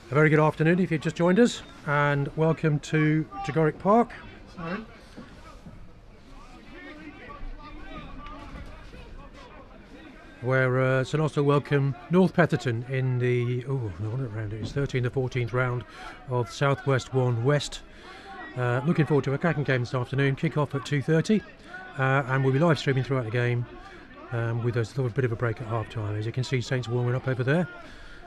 A very good afternoon if you've just joined us, and welcome to Tregorrick Park. Sorry. Where St Austell welcome North Petherton in the it's 13th or 14th round of Southwest 1 West. Looking forward to a cracking game this afternoon. Kick off at 2:30, and we'll be live streaming throughout the game with a sort of bit of a break at half time. As you can see, Saints warming up over there.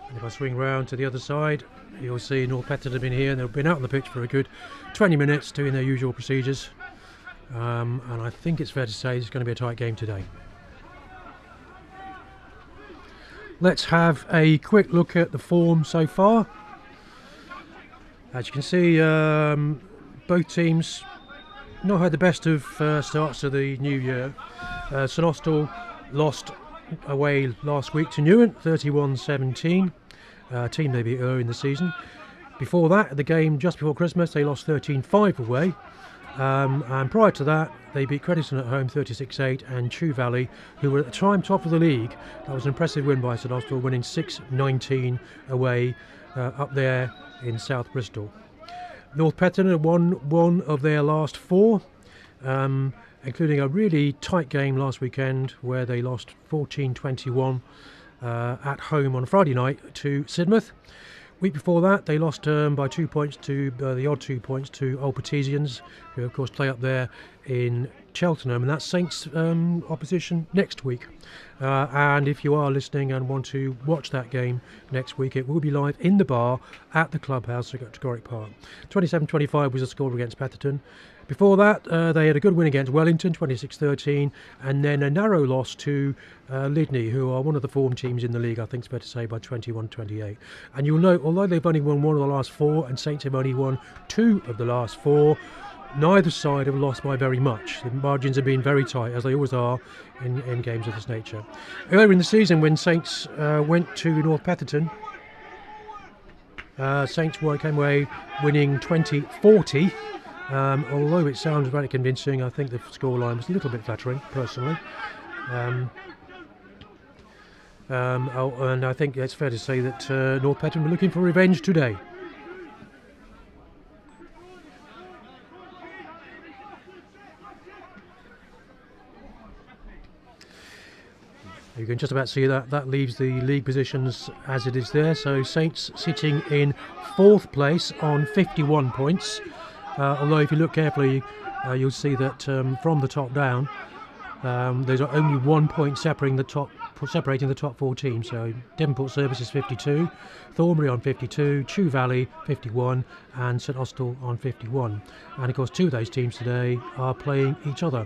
And if I swing round to the other side, you'll see North Petherton have been here, and they've been out on the pitch for a good 20 minutes doing their usual procedures. And I think it's fair to say it's going to be a tight game today. Let's have a quick look at the form so far. As you can see, both teams not had the best of starts to the new year. St Austell lost away last week to Newent, 31-17. Team maybe earlier in the season. Before that, the game just before Christmas, they lost 13-5 away. And prior to that, they beat Petherton at home 36-8, and Chew Valley, who were at the time top of the league. That was an impressive win by St Austell, winning 6-19 away up there in South Bristol. North Petherton had won one of their last four, including a really tight game last weekend where they lost 14-21 at home on Friday night to Sidmouth. Week before that, they lost by 2 points to the odd 2 points to Old Petesians, who of course play up there in Cheltenham, and that's Saints opposition next week. And if you are listening and want to watch that game next week, it will be live in the bar at the clubhouse at Tregorrick Park. 27-25 was the score against Petherton. Before that, they had a good win against Wellington, 26-13, and then a narrow loss to Lydney, who are one of the form teams in the league, I think it's fair to say, by 21-28. And you'll note, although they've only won one of the last four, and Saints have only won two of the last four, neither side have lost by very much. The margins have been very tight, as they always are in games of this nature. Earlier in the season, when Saints went to North Petherton, Saints came away winning 20-40. Although it sounds very convincing, I think the scoreline was a little bit flattering, personally. And I think it's fair to say that North Petherton were looking for revenge today. You can just about see that leaves the league positions as it is there. So Saints sitting in fourth place on 51 points. Although if you look carefully, you'll see that from the top down, there's only 1 point separating the top four teams. So Devonport Services 52, Thornbury on 52, Chew Valley 51, and St Austell on 51. And of course, two of those teams today are playing each other.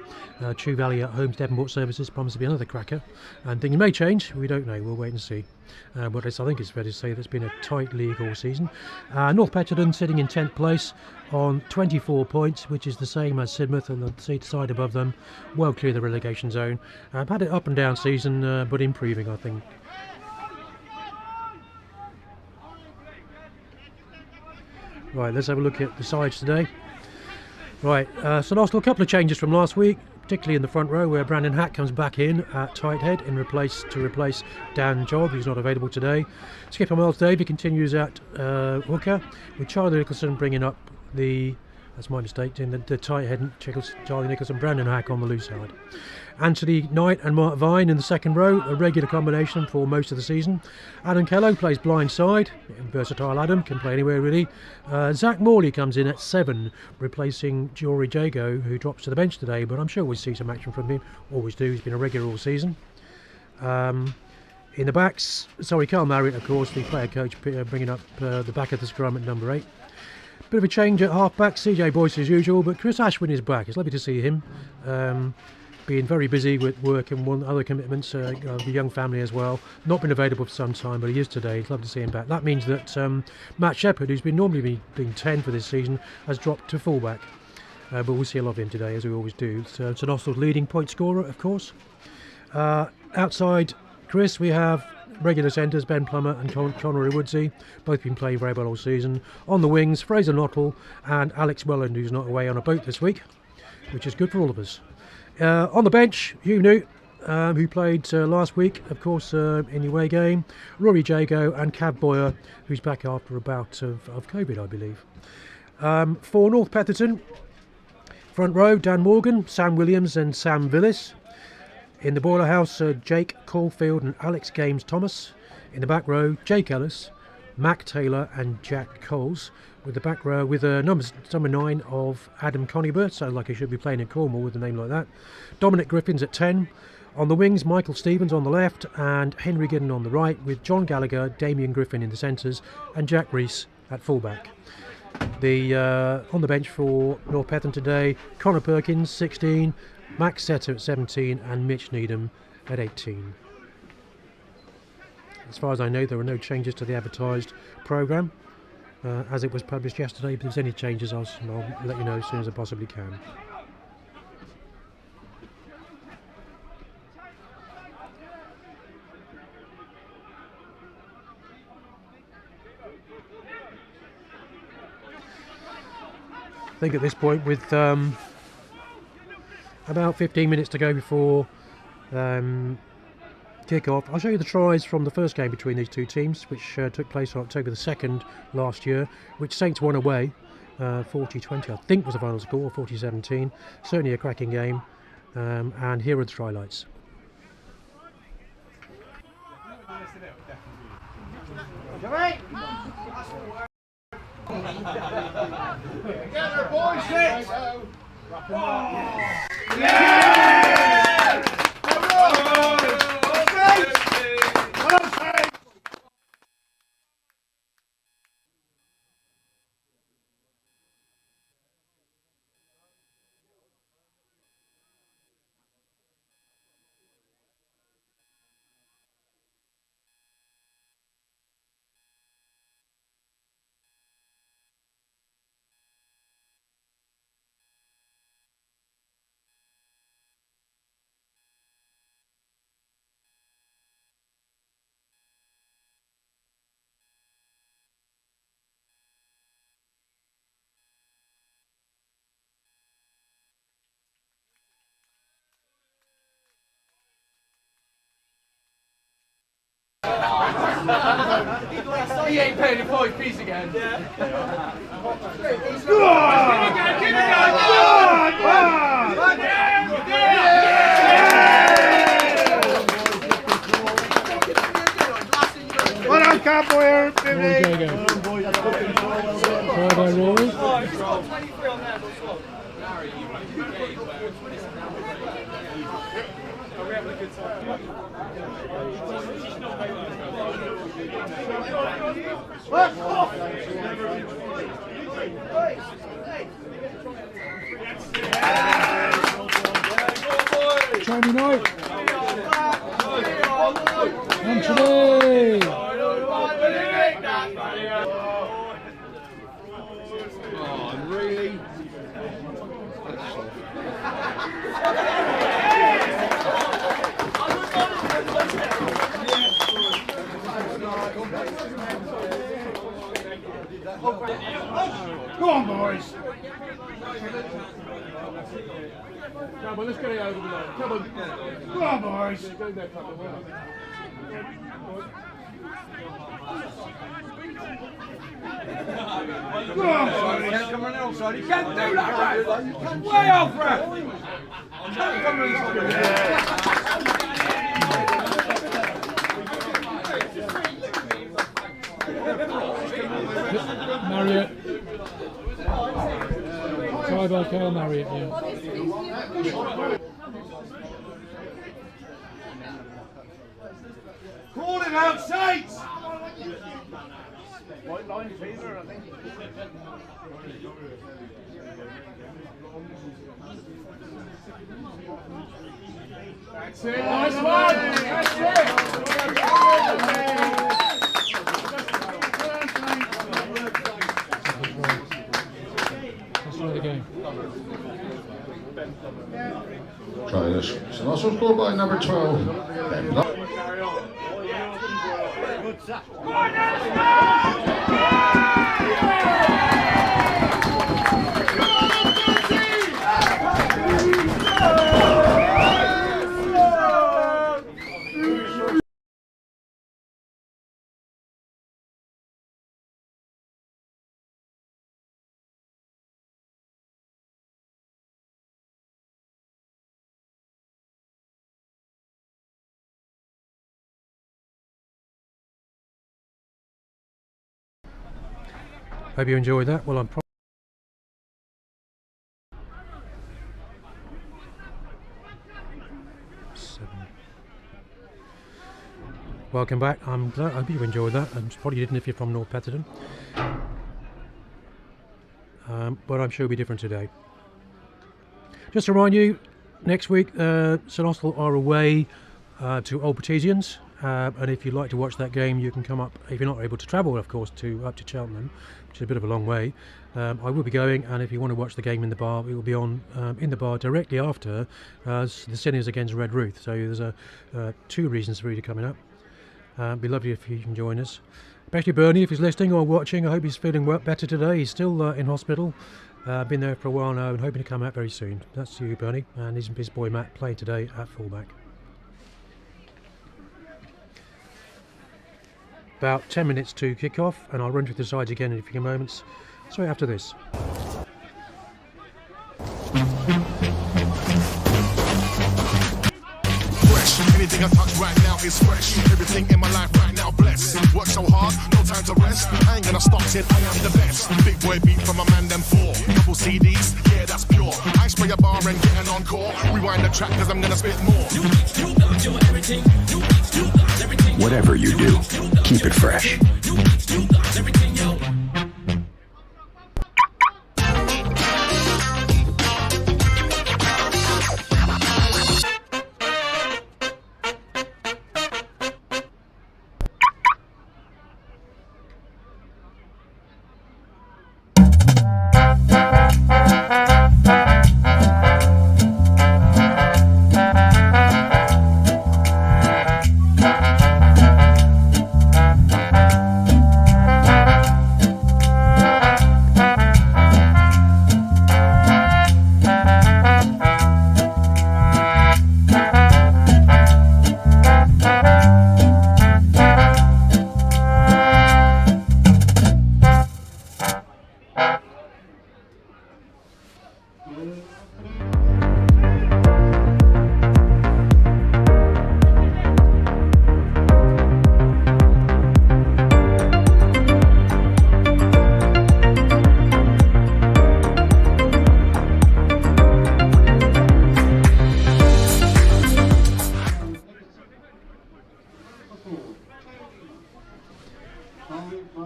Chew Valley at home to Devonport Services promises to be another cracker, and things may change. We don't know. We'll wait and see. But I think it's fair to say that it's been a tight league all season. North Petherton sitting in 10th place on 24 points, which is the same as Sidmouth on the side above them, well clear the relegation zone. Had an up and down season, but improving, I think. Right, let's have a look at the sides today. Right, St Austell, a couple of changes from last week, particularly in the front row, where Brandon Hack comes back in at tight head to replace Dan Job, who's not available today. Skipper Miles Davey continues at hooker, with Charlie Nicholson bringing up that's my mistake, in the tight head, Charlie Nicholson, Brandon Hack on the loose side. Anthony Knight and Mark Vine in the second row, a regular combination for most of the season. Adam Kello plays blind side, versatile Adam, can play anywhere really. Zach Morley comes in at 7, replacing Jory Jago, who drops to the bench today, but I'm sure we'll see some action from him, always do, he's been a regular all season. In the backs, Carl Marriott, of course, the player coach, bringing up the back of the scrum at number 8. Bit of a change at half-back, CJ Boyce as usual, but Chris Ashwin is back. It's lovely to see him. Being very busy with work and other commitments, the young family as well. Not been available for some time, but he is today. It's lovely to see him back. That means that Matt Shepherd, who's been normally been 10 for this season, has dropped to fullback. But we'll see a lot of him today, as we always do. So St Austell's leading point scorer, of course. Outside Chris, we have regular centres, Ben Plummer and Conroy Woodsey, both been playing very well all season. On the wings, Fraser Nottle and Alex Welland, who's not away on a boat this week, which is good for all of us. On the bench, Hugh Newt, who played last week, of course, in the away game, Rory Jago and Cav Boyer, who's back after a bout of COVID, I believe. For North Petherton, front row, Dan Morgan, Sam Williams and Sam Villis. In the Boiler House, Jake Caulfield and Alex Games Thomas. In the back row, Jake Ellis, Mac Taylor and Jack Coles. With the back row, with number 9 of Adam Conyber, sounds like he should be playing in Cornwall with a name like that. Dominic Griffins at 10. On the wings, Michael Stevens on the left and Henry Giddon on the right, with John Gallagher, Damien Griffin in the centres and Jack Rees at fullback. On the bench for North Petherton today, Connor Perkins 16, Max Setter at 17 and Mitch Needham at 18. As far as I know, there are no changes to the advertised programme as it was published yesterday. If there's any changes, I'll let you know as soon as I possibly can. I think at this point, with about 15 minutes to go before kick-off, I'll show you the tries from the first game between these two teams, which took place on October the 2nd last year, which Saints won away 40-20, I think was the final score, 40-17. Certainly a cracking game, and here are the try lights. Together, boys, six! He ain't paying the 5p again. Well done, Cowboy. Try by Rory. Jamie Knight. And today. Oh, really? Go on, boys. Come on, let's get it over the line. Come on. Go on, boys. Go there, couple. Go on, boys. Come on outside. You can't do that, right? You come way off, right? Come on, Marriott. Try by Carl Marriott, yeah. Call it out, Saints! White line fever, I think. That's it, nice one! That's it! Let's try the game. Try this. It's an also scored by number 12. Ben Block. Hope you enjoyed that. Well, I'm welcome back. I hope you enjoyed that. And probably didn't if you're from North Petherton. But I'm sure it'll be different today. Just to remind you, next week St Austell are away to Old Petesians, and if you'd like to watch that game, you can come up. If you're not able to travel, of course, up to Cheltenham, which is a bit of a long way, I will be going. And if you want to watch the game in the bar, it will be on in the bar directly after the Sinners against Red Ruth. So there's two reasons for you to coming up. It'd be lovely if you can join us. Especially Bernie, if he's listening or watching. I hope he's feeling better today. He's still in hospital. Been there for a while now and hoping to come out very soon. That's you, Bernie, and his boy Matt playing today at fullback. About 10 minutes to kick off, and I'll run through the sides again in a few moments. Straight after this. Anything I touch right now is fresh. Everything in my life right now blessed. Work so hard, no time to rest. I ain't gonna stop till I am the best. Big boy beat from a man them 4. Couple CDs, yeah that's pure. I spray a bar and get an encore. Rewind the track cause I'm gonna spit more. Whatever you do, keep it fresh.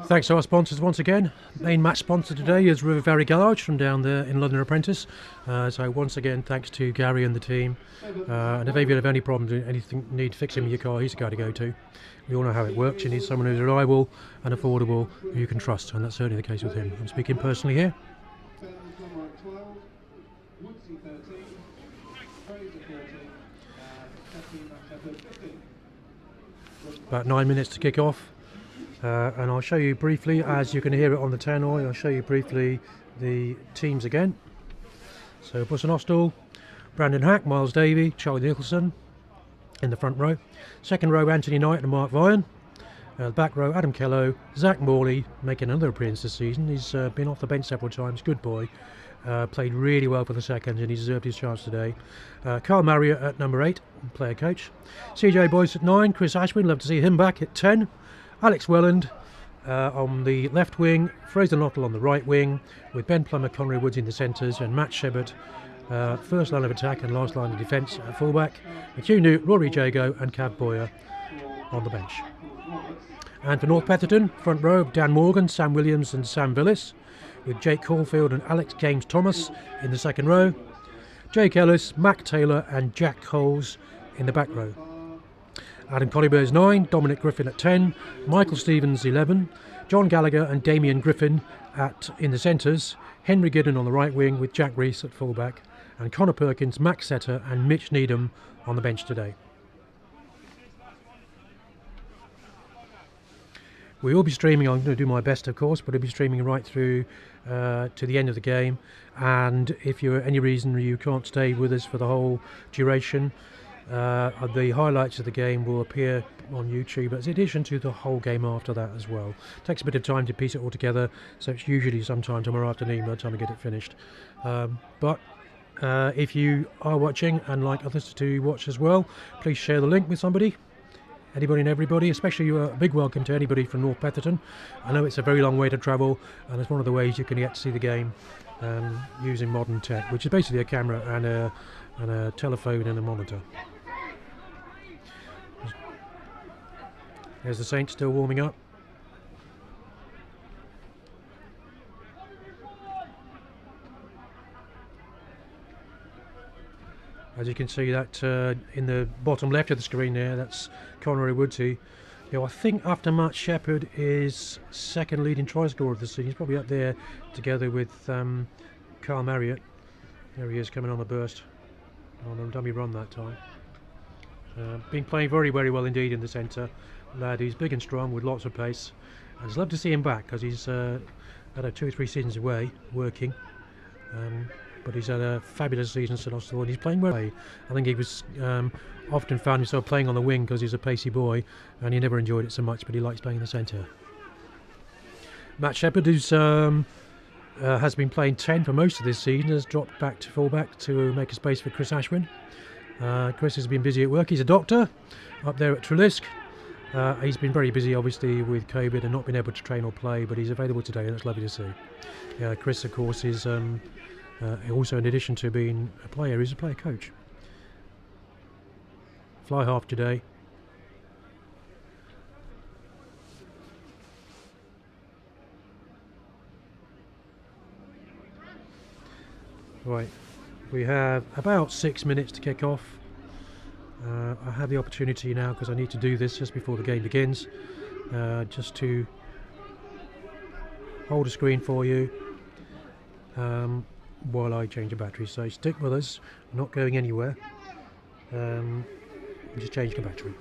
Thanks to our sponsors once again. Main match sponsor today is River Ferry Garage from down there in London Apprentice. So once again, thanks to Gary and the team. And if you have any problems, anything need fixing with your car, he's the guy to go to. We all know how it works. You need someone who's reliable and affordable, who you can trust, and that's certainly the case with him. I'm speaking personally here. About 9 minutes to kick off. And I'll show you briefly, as you can hear it on the tannoy, I'll show you briefly the teams again. So St Austell, Brandon Hack, Miles Davey, Charlie Nicholson in the front row. Second row, Anthony Knight and Mark Vine. Back row, Adam Kello, Zach Morley, making another appearance this season. He's been off the bench several times, good boy. Played really well for the seconds and he deserved his chance today. Carl Marriott at number 8, player coach. CJ Boyce at 9, Chris Ashwin, love to see him back at 10. Alex Welland on the left wing, Fraser Nottle on the right wing, with Ben Plummer, Conroy Woods in the centres, and Matt Shepard first line of attack and last line of defence at fullback, with Hugh Newt, Rory Jago and Cav Boyer on the bench. And for North Petherton, front row, Dan Morgan, Sam Williams and Sam Villis, with Jake Caulfield and Alex James Thomas in the second row, Jake Ellis, Mac Taylor and Jack Coles in the back row. Adam Collybers 9, Dominic Griffin at 10, Michael Stevens 11, John Gallagher and Damien Griffin in the centres, Henry Giddon on the right wing with Jack Rees at fullback, and Connor Perkins, Max Setter and Mitch Needham on the bench today. We will be streaming, I'm going to do my best of course, but I'll be streaming right through to the end of the game, and if for any reason you can't stay with us for the whole duration, the highlights of the game will appear on YouTube as addition to the whole game after that as well. It takes a bit of time to piece it all together, so it's usually sometime tomorrow afternoon by the time I get it finished. But if you are watching and like others to watch as well, please share the link with somebody. anybody and everybody, especially a big welcome to anybody from North Petherton. I know it's a very long way to travel, and it's one of the ways you can get to see the game using modern tech, which is basically a camera and a telephone and a monitor. There's the Saints still warming up. As you can see, that in the bottom left of the screen there, that's Conroy Woodsey. You know, I think after Matt Shepherd is second leading try scorer of the season. He's probably up there together with Carl Marriott. There he is coming on the burst on a dummy run that time. Been playing very, very well indeed in the centre. Lad, he's big and strong with lots of pace. I'd love to see him back because he's had 2 or 3 seasons away working. But he's had a fabulous season at Austell, and he's playing well. I think he was often found himself playing on the wing because he's a pacey boy, and he never enjoyed it so much, but he likes playing in the centre. Matt Shepherd, who's has been playing 10 for most of this season, has dropped back to fullback to make a space for Chris Ashwin. Chris has been busy at work. He's a doctor up there at Trelisk. He's been very busy, obviously, with COVID and not been able to train or play, but he's available today, and it's lovely to see. Chris, of course, is also, in addition to being a player, he's a player coach. Fly half today. Right, we have about 6 minutes to kick off. I have the opportunity now, because I need to do this just before the game begins, just to hold a screen for you while I change the battery. So stick with us, I'm not going anywhere. Just change the battery.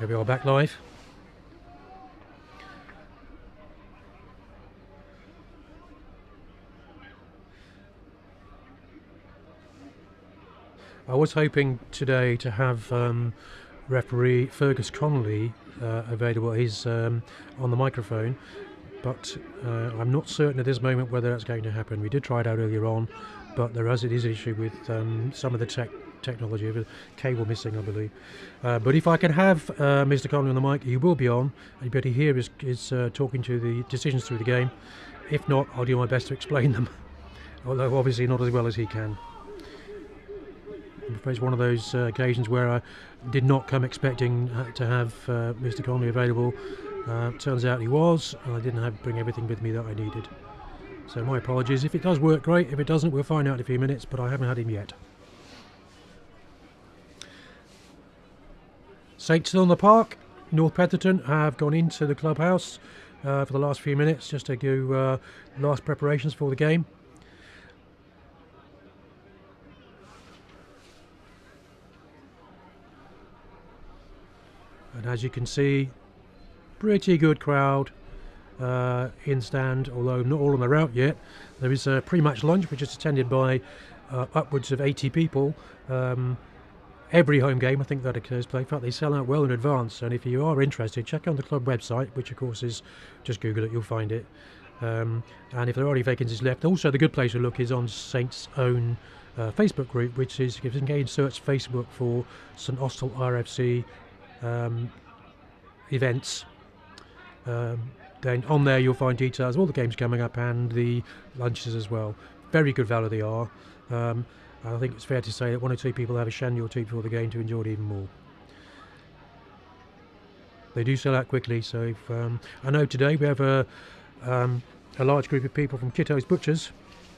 Here we are back live. I was hoping today to have referee Fergus Connolly available. He's on the microphone, but I'm not certain at this moment whether that's going to happen. We did try it out earlier on, but there is an issue with some of the technology, of a cable missing, I believe. But if I can have Mr. Connolly on the mic, he will be on, and but he here is talking to the decisions through the game. If not, I'll do my best to explain them, although obviously not as well as he can. I'm afraid it's one of those occasions where I did not come expecting to have Mr. Connolly available. Turns out he was, and I didn't bring everything with me that I needed. So my apologies. If it does work, great. If it doesn't, we'll find out in a few minutes, but I haven't had him yet. Saints still in the park. North Petherton have gone into the clubhouse for the last few minutes just to do last preparations for the game. And as you can see, pretty good crowd in stand, although not all on the route yet. There is a pre-match lunch which is attended by upwards of 80 people. Every home game, I think, that occurs play. In fact, they sell out well in advance, and if you are interested, check out the club website, which of course is, just Google it, you'll find it. And if there are any vacancies left, also the good place to look is on Saints' own Facebook group, which is, if you can search Facebook for St Austell RFC events, then on there you'll find details of all the games coming up and the lunches as well. Very good value they are. I think it's fair to say that 1 or 2 people have a shandy or 2 before the game to enjoy it even more. They do sell out quickly, so if, I know today we have a large group of people from Kitto's Butchers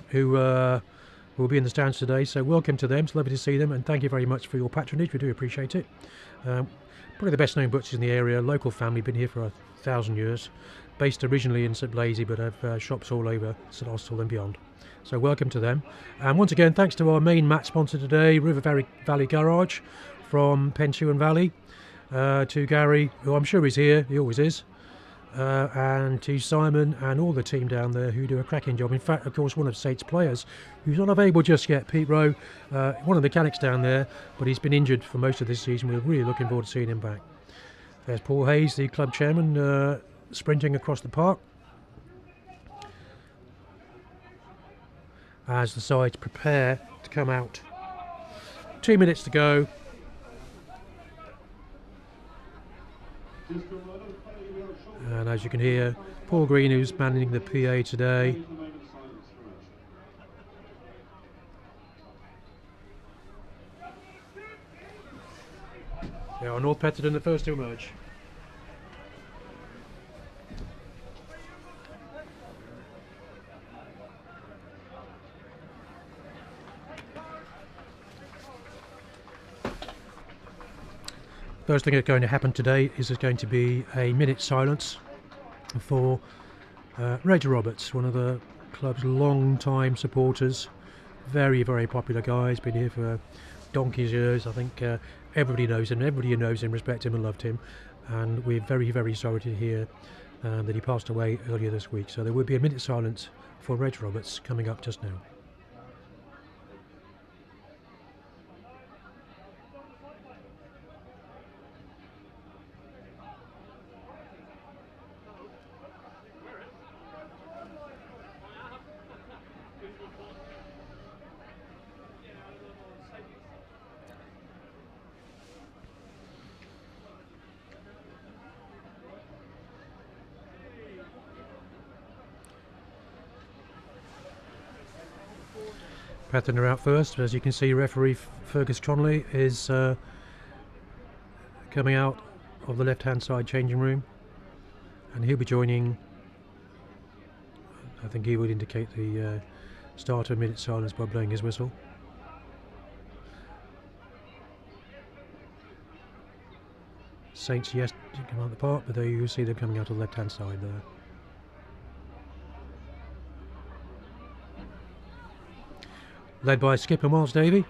who will be in the stands today, so welcome to them. It's lovely to see them, and thank you very much for your patronage. We do appreciate it. Probably the best known butchers in the area, local family, been here for 1,000 years, based originally in St Blasey but have shops all over St Austell and beyond. So welcome to them. And once again, thanks to our main match sponsor today, River Valley Garage from Penshue Valley, to Gary, who I'm sure is here, he always is, and to Simon and all the team down there who do a cracking job. In fact, of course, one of Sate's players who's not available just yet, Pete Rowe, one of the mechanics down there, but he's been injured for most of this season. We're really looking forward to seeing him back. There's Paul Hayes, the club chairman, sprinting across the park as the sides prepare to come out. 2 minutes to go. And as you can hear, Paul Green, who's managing the PA today. They are North Petherton, the first to emerge. First thing that's going to happen today is there's going to be a minute's silence for Reg Roberts, one of the club's long-time supporters. Very, very popular guy. He's been here for donkey's years. I think everybody knows him. Everybody who knows him, respects him and loved him. And we're very, very sorry to hear that he passed away earlier this week. So there will be a minute's silence for Reg Roberts coming up just now. Petherton are out first. As you can see, referee Fergus Conley is coming out of the left-hand side changing room, and he'll be joining. I think he would indicate the start of a minute's silence by blowing his whistle. Saints, yes, to come out the park, but there you see them coming out of the left-hand side there. Led by skipper Miles Davey.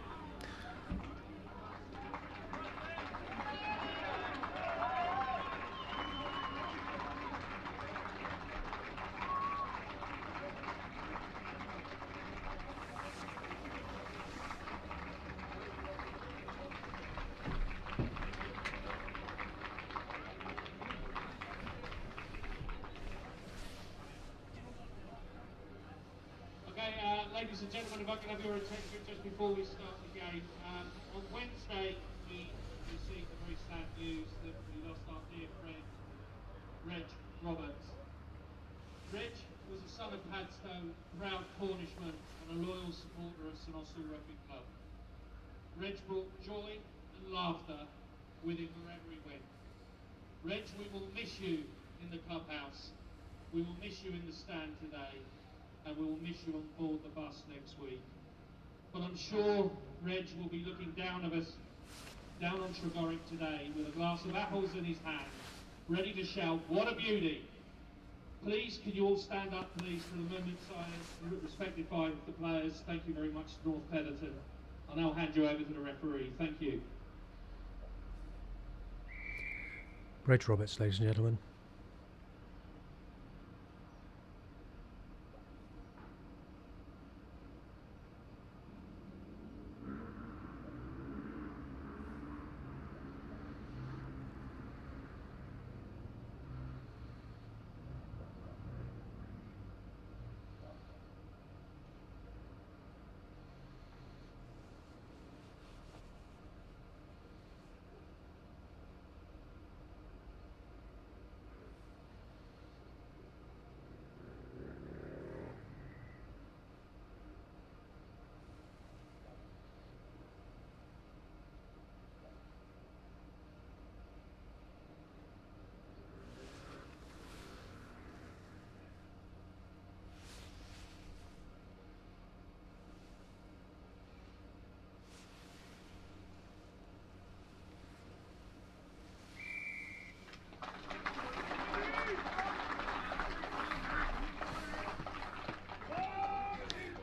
Ladies and gentlemen, if I can have your attention just before we start the game. On Wednesday, we received the very sad news that we lost our dear friend, Reg Roberts. Reg was a son of Padstow, proud Cornishman and a loyal supporter of St Austell Rugby Club. Reg brought joy and laughter with him wherever he went. Reg, we will miss you in the clubhouse. We will miss you in the stand today. And we will miss you on board the bus next week. But I'm sure Reg will be looking down on Tregorrick today with a glass of apples in his hand, ready to shout, "What a beauty!" Please, can you all stand up, please, for the moment silence, respected by the players. Thank you very much to North Petherton. I'll now hand you over to the referee. Thank you. Reg Roberts, ladies and gentlemen.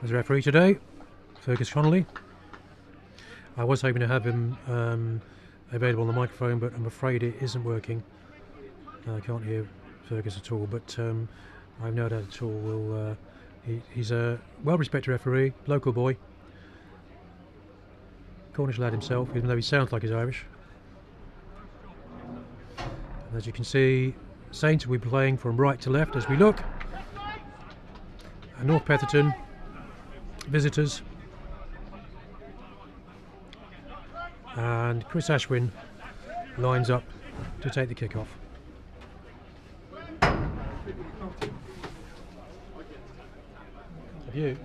as a referee today, Fergus Connolly. I was hoping to have him available on the microphone, but I'm afraid it isn't working. I can't hear Fergus at all, but I've no doubt at all he's a well-respected referee, local boy, Cornish lad himself, even though he sounds like he's Irish. And as you can see, Saints will be playing from right to left as we look. And North Petherton, visitors. And Chris Ashwin lines up to take the kick-off. Have you?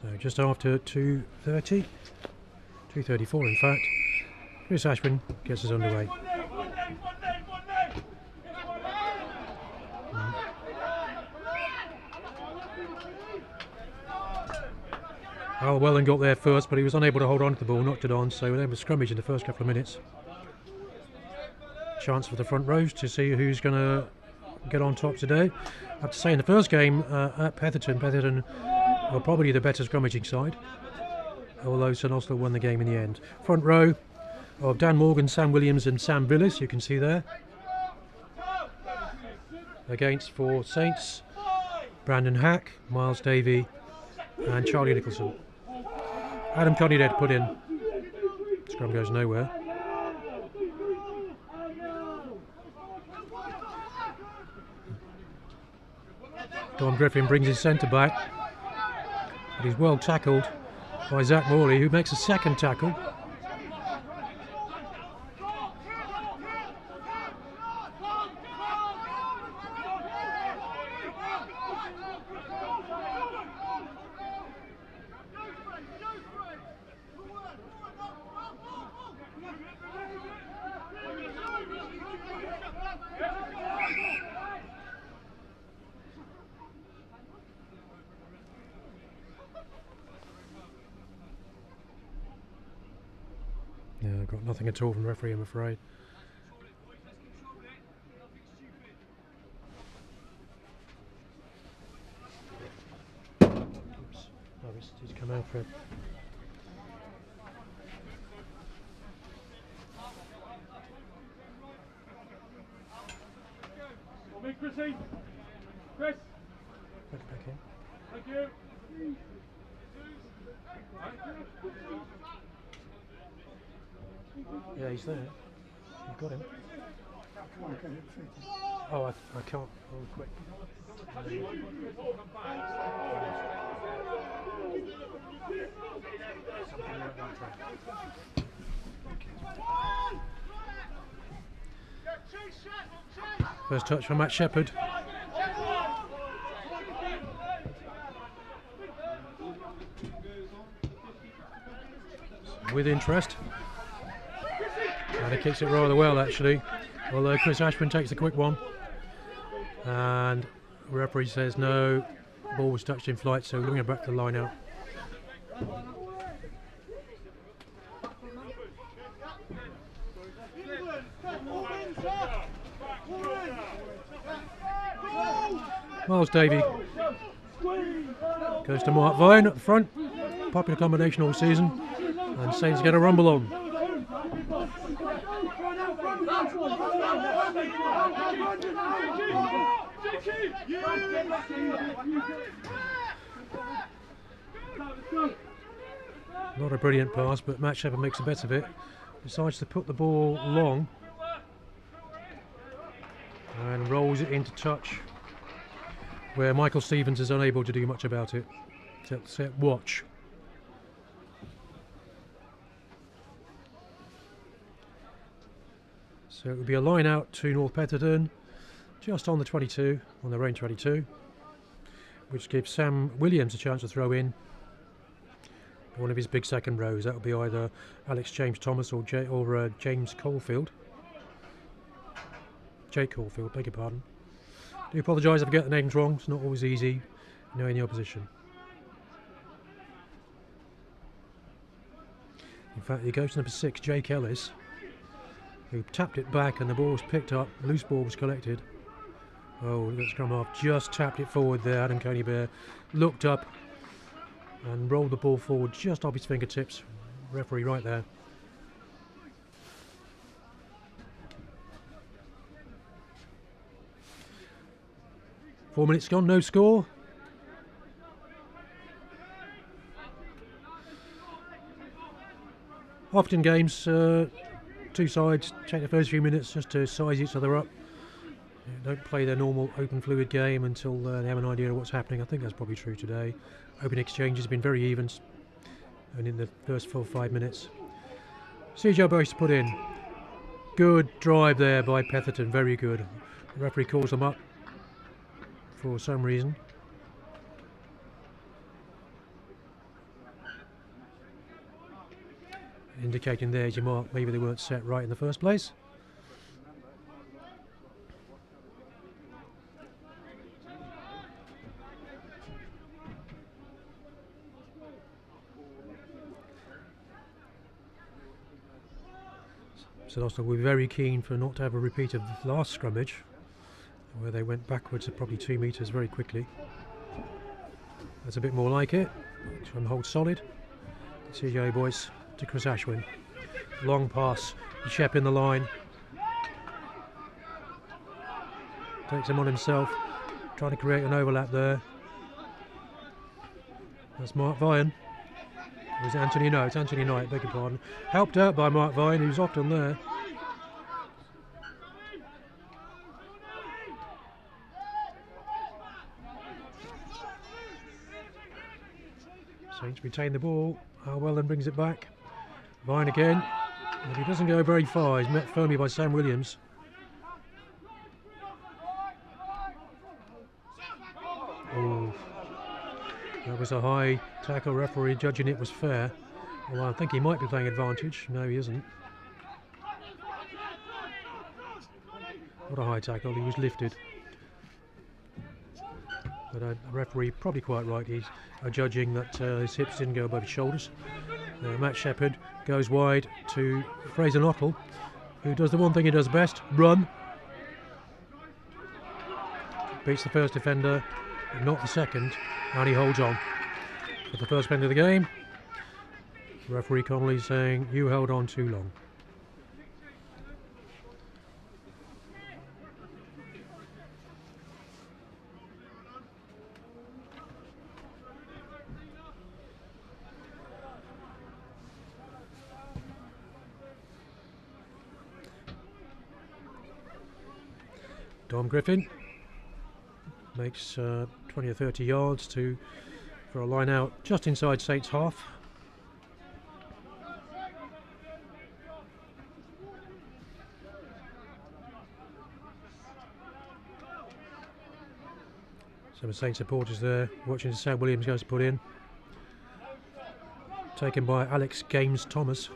So just after 2:30, 2:34 in fact, Chris Ashwin gets us underway. Al Welland got there first, but he was unable to hold on to the ball, knocked it on, so there was a scrummage in the first couple of minutes. Chance for the front rows to see who's going to get on top today. I have to say, in the first game at Petherton were probably the better scrummaging side, although St Austell won the game in the end. Front row of Dan Morgan, Sam Williams and Sam Villis, you can see there. Against for Saints, Brandon Hack, Miles Davey and Charlie Nicholson. Adam Cuddy there to put in. Scrum goes nowhere. Don Griffin brings his centre back, but he's well tackled by Zach Morley, who makes a second tackle. Yeah, I've got nothing at all from the referee, I'm afraid. Oops. Oh, he's come out for it. Come in, Chrissy. Chris. Back in. Thank you. Yeah, he's there. You've got him. Oh, I can't. Oh, quick. First touch from Matt Shepherd. With interest. And he kicks it rather well, actually, although Chris Ashwin takes the quick one, and the referee says no, ball was touched in flight, so we're going back to the line out. Miles Davey goes to Mark Vine at the front, popular combination all season, and Saints get a rumble on. Not a brilliant pass, but Matt Shepherd makes the best of it. Decides to put the ball long and rolls it into touch, where Michael Stevens is unable to do much about it. Set watch. So it would be a line out to North Petherton, just on the 22, on the range 22, which gives Sam Williams a chance to throw in one of his big second rows. That would be either Alex James Thomas or James Caulfield. Jake Caulfield, beg your pardon. Do apologise if I get the names wrong, it's not always easy knowing the opposition. In fact, it goes to number 6, Jake Ellis, who tapped it back and the ball was picked up, loose ball was collected. Oh, let's come off, just tapped it forward there. Adam Coneybear looked up and rolled the ball forward just off his fingertips. Referee right there. Four minutes gone, no score. Often games, two sides take the first few minutes just to size each other up. They don't play their normal open fluid game until they have an idea of what's happening. I think that's probably true today. Open exchange has been very even, and in the first 4 or 5 minutes. CJ Boyce put in. Good drive there by Petherton, very good. The referee calls them up for some reason. Indicating there, as you mark, maybe they weren't set right in the first place. So Austell will be very keen for not to have a repeat of the last scrummage, where they went backwards at probably 2 metres very quickly. That's a bit more like it. Try and hold solid. CJ Boyce to Chris Ashwin. Long pass. Shep in the line. Takes him on himself. Trying to create an overlap there. That's Mark Vine. Or is it Anthony? No, it's Anthony Knight, beg your pardon. Helped out by Mark Vine, who's often there. Saints retain the ball. Harwell then brings it back. Vine again. But he doesn't go very far. He's met firmly by Sam Williams. Oh, that was a high tackle. Referee judging it was fair. Well, I think he might be playing advantage. No, he isn't. What a high tackle. He was lifted. But a referee probably quite right. He's judging that his hips didn't go above his shoulders. Matt Shepherd goes wide to Fraser Knottle, who does the one thing he does best, run. Beats the first defender, but not the second, and he holds on. For the first pen of the game, referee Connolly saying, you held on too long. Dom Griffin makes 20 or 30 yards for a line out just inside Saints half. Some Saints supporters there watching Sam Williams goes to put in. Taken by Alex Games Thomas.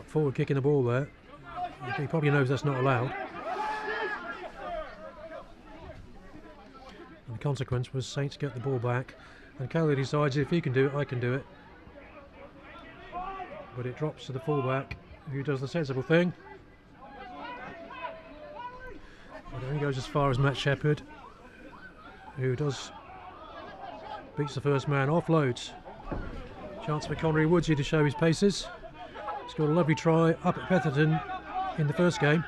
Forward kicking the ball there. He probably knows that's not allowed. And the consequence was Saints get the ball back, and Kelly decides if he can do it, I can do it. But it drops to the fullback, who does the sensible thing. It only goes as far as Matt Shepherd, who beats the first man, offloads. Chance for Connery Woodsy to show his paces. He's got a lovely try up at Petherton in the first game.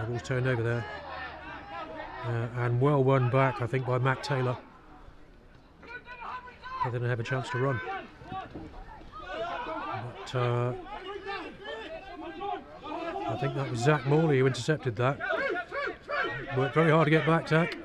Ball's turned over there. And well won back, I think, by Matt Taylor. Petherton have a chance to run. But I think that was Zach Morley who intercepted that. Worked very hard to get back, Zach.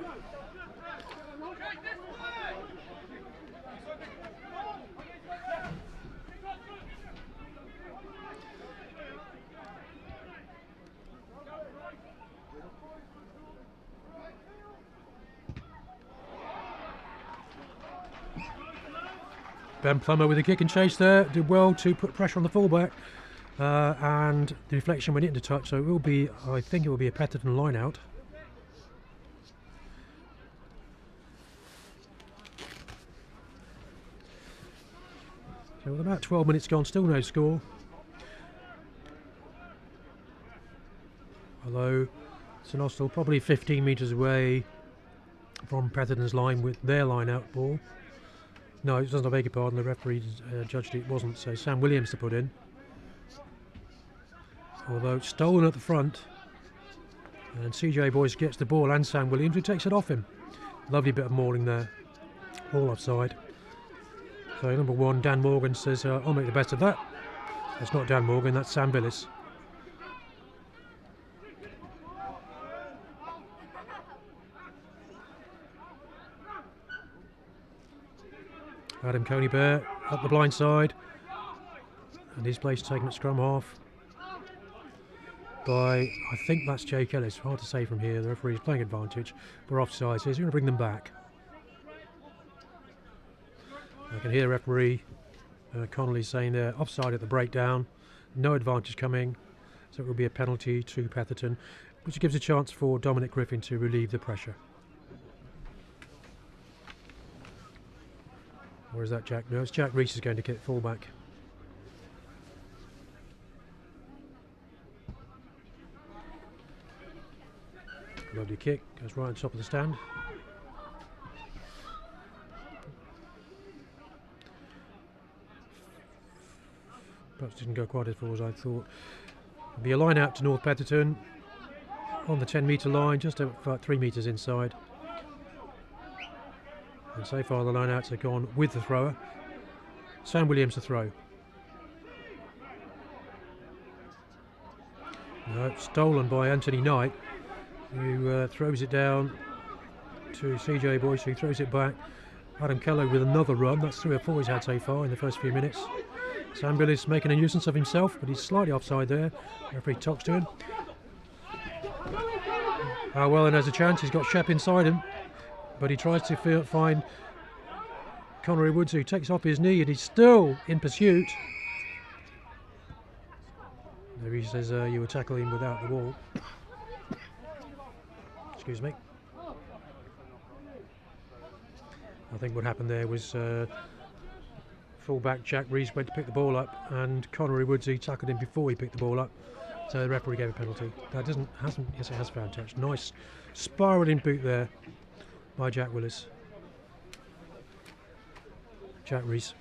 Ben Plummer with a kick and chase there, did well to put pressure on the fullback, and the deflection went into touch, so it will be, I think it will be a Petherton line out. So with about 12 minutes gone, still no score. Although St Austell probably 15 metres away from Petherton's line with their line out ball. No, it doesn't, I beg your pardon, the referee judged it wasn't, so Sam Williams to put in. Although it's stolen at the front, and CJ Boyce gets the ball and Sam Williams, who takes it off him. Lovely bit of mauling there, all offside. So number 1, Dan Morgan, says I'll make the best of that. That's not Dan Morgan, that's Sam Billis. Adam Coney-Bear up the blind side, and his place taken at scrum half by, I think that's Jake Ellis. Hard to say from here, the referee's playing advantage. We're offside, so he's going to bring them back. I can hear referee Connolly saying they're offside at the breakdown, no advantage coming, so it will be a penalty to Petherton, which gives a chance for Dominic Griffin to relieve the pressure. Or is that Jack? No, it's Jack Reese is going to kick fullback. Lovely kick, goes right on top of the stand. Perhaps didn't go quite as far as I thought. There'll be a line out to North Petherton on the 10-metre line, just about 3 metres inside. And so far the line outs have gone with the thrower. Sam Williams to throw. No, stolen by Anthony Knight, who throws it down to CJ Boyce, who throws it back. Adam Kello with another run. That's 3 or 4 he's had so far in the first few minutes. Sam Billis making a nuisance of himself, but he's slightly offside there. Referee talks to him. Wellen has a chance. He's got Shep inside him, but he tries to find Connery Woods, who takes off his knee, and he's still in pursuit. There he says you were tackling without the ball. Excuse me. I think what happened there was fullback Jack Reese went to pick the ball up, and Connery Woods, he tackled him before he picked the ball up. So the referee gave a penalty. That hasn't. Yes, it has found touch. Nice spiralling boot there by Jack Willis. Jack Reese.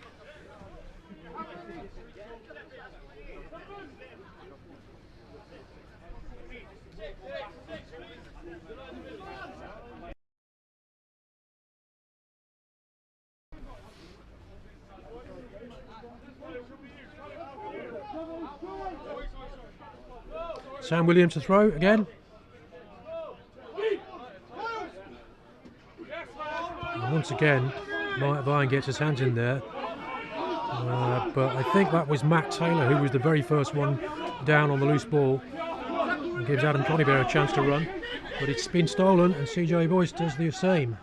Sam Williams to throw again. And once again, Mike Vine gets his hands in there. But I think that was Matt Taylor who was the very first one down on the loose ball. And gives Adam Coneybear a chance to run. But it's been stolen, and CJ Boyce does the same.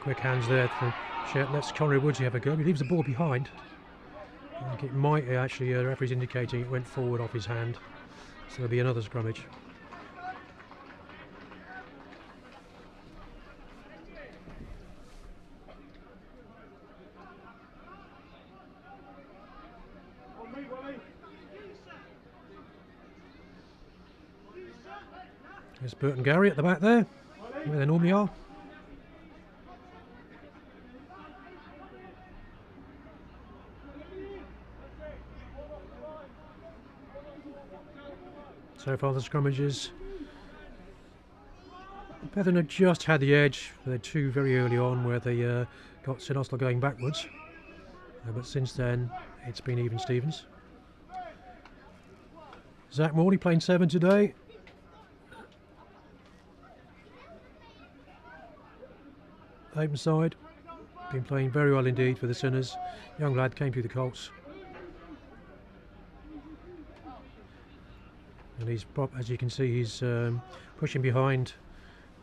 Quick hands there from Shet. Lets Connery Woods have a go. He leaves the ball behind. I think it might actually, the referee's indicating it went forward off his hand. So there'll be another scrummage. There's Burton Gary at the back there, where they normally are. So far the scrummages, Petherton had just had the edge. They had 2 very early on where they got St Austell going backwards, but since then it's been even Stevens. Zach Morley playing 7 today. Open side, been playing very well indeed for the Sinners. Young lad came through the Colts. And he's, as you can see, he's pushing behind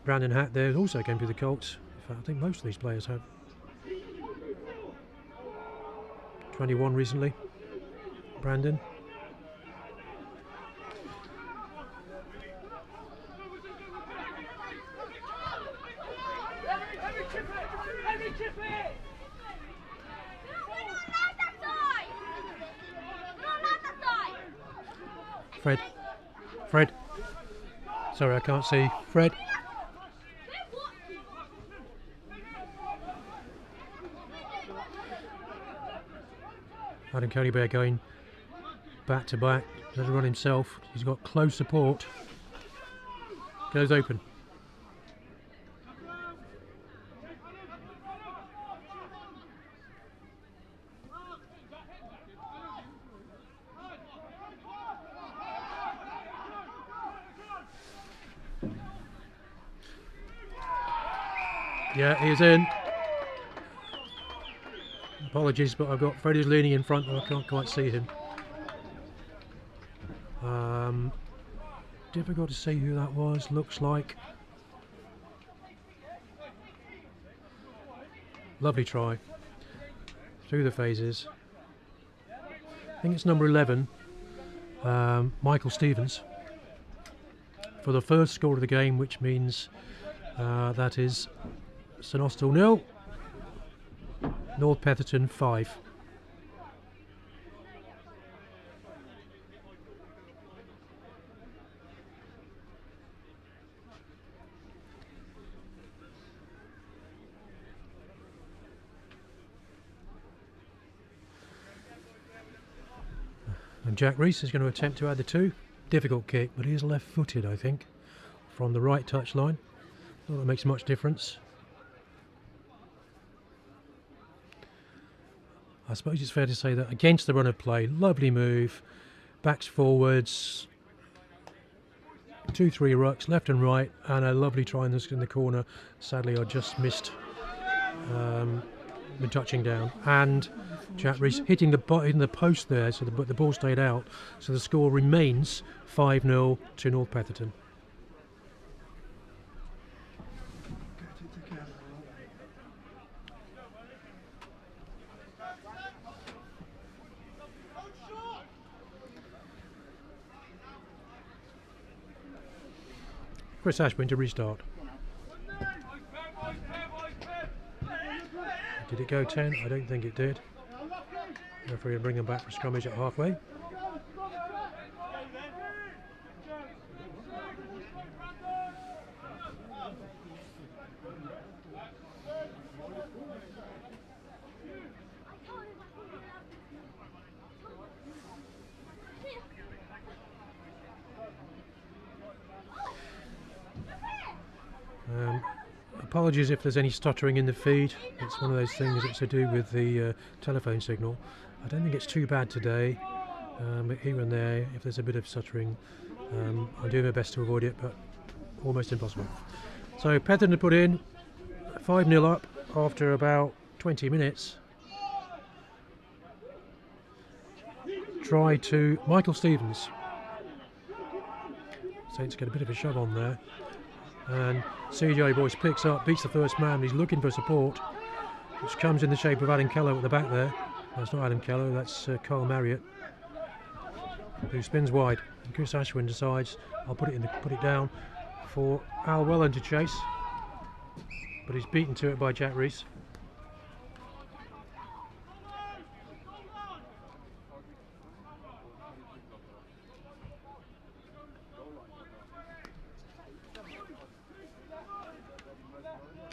Brandon Hatt there, who also came through the Colts. In fact, I think most of these players have. 21 recently, Brandon. Fred. Fred. Sorry, I can't see. Fred. Adam Conybeare going back to back. Does run himself. He's got close support. Goes open. Yeah, he's in. Apologies, but I've got Freddie's leaning in front and I can't quite see him. Difficult to see who that was. Looks like. Lovely try. Through the phases. I think it's number 11, Michael Stevens, for the first score of the game, which means that is St Austell 0, North Petherton 5. And Jack Reese is going to attempt to add the 2. Difficult kick, but he is left-footed, I think, from the right touch line. Not that makes much difference. I suppose it's fair to say that against the run of play, lovely move, backs forwards, 2-3 rucks left and right, and a lovely try in the corner. Sadly, I just missed the touching down, and Jack Reese hitting the post there, so the ball stayed out. So the score remains 5-0 to North Petherton. Chris Ashwin to restart. Did it go 10? I don't think it did. Referee will bring them back for scrummage at halfway. Apologies if there's any stuttering in the feed. It's one of those things that's to do with the telephone signal. I don't think it's too bad today, but here and there, if there's a bit of stuttering, I'm doing my best to avoid it, but almost impossible. So Petherton to put in 5-0 up after about 20 minutes. Try to Michael Stevens. Saints get a bit of a shove on there. And CJ Boyce picks up, beats the first man. He's looking for support, which comes in the shape of Adam Keller at the back there. That's not Adam Keller, that's Carl Marriott, who spins wide. And Chris Ashwin decides, I'll put it down for Al Welland to chase, but he's beaten to it by Jack Reese.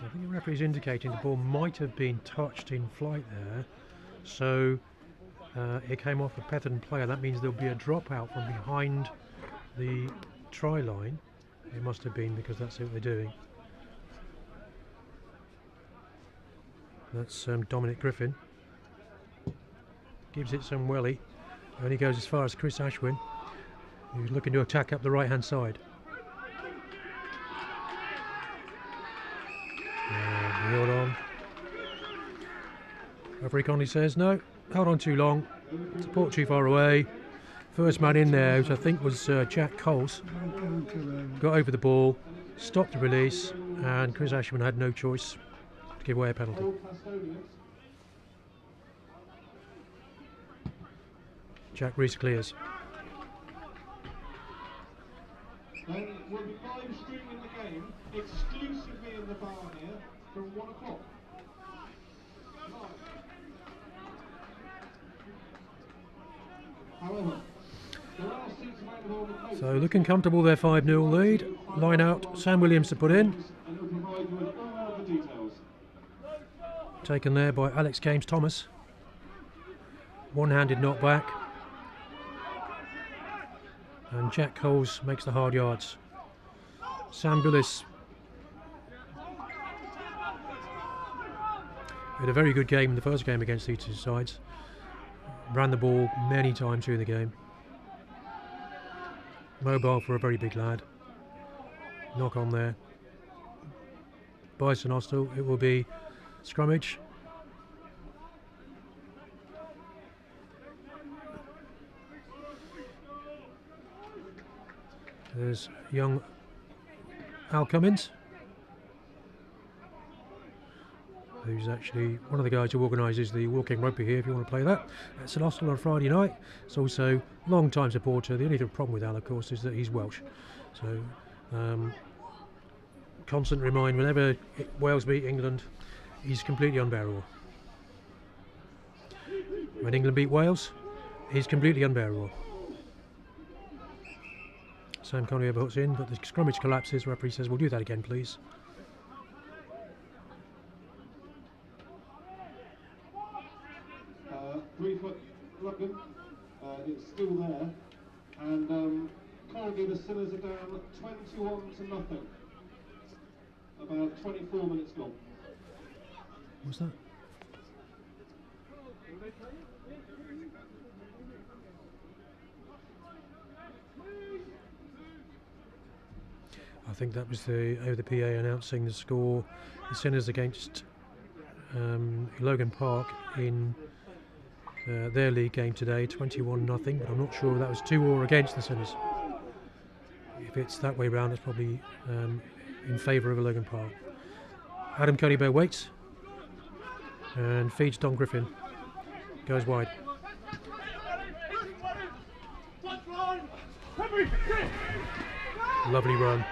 I think the referee's indicating the ball might have been touched in flight there, so it came off a Petherton player. That means there'll be a dropout from behind the try line. It must have been, because that's what they're doing. That's Dominic Griffin. Gives it some welly, and he goes as far as Chris Ashwin, who's looking to attack up the right hand side. Hold on. Referee Conley says no, held on too long, support too far away. First man in there, which I think was Jack Coles, got over the ball, stopped the release, and Chris Ashman had no choice to give away a penalty. Jack Reese clears. We'll be live streaming the game exclusively in the bar here from 1 o'clock. So looking comfortable, their 5-0 lead. Line out, Sam Williams to put in. Taken there by Alex James Thomas. One-handed knockback. And Jack Coles makes the hard yards. Sam Billis had a very good game in the first game against these two sides. Ran the ball many times during the game. Mobile for a very big lad. Knock on there. Bison Austell, it will be scrummage. There's young Al Cummins, who's actually one of the guys who organises the walking rugby here if you want to play that. At St Austell on Friday night. It's also a long time supporter. The only problem with Al, of course, is that he's Welsh. So constant remind whenever Wales beat England, he's completely unbearable. When England beat Wales, he's completely unbearable. Sam Conway puts in, but the scrummage collapses. Referee says, we'll do that again, please. Three-foot London, it's still there, and currently the Sinners are down 21-0. About 24 minutes gone. What's that? I think that was the PA announcing the score. The Sinners against Logan Park in their league game today, 21-0. But I'm not sure that was 2-2 against the Sinners. If it's that way round, it's probably in favour of Logan Park. Adam Conybeare waits and feeds Don Griffin. Goes wide. Lovely run.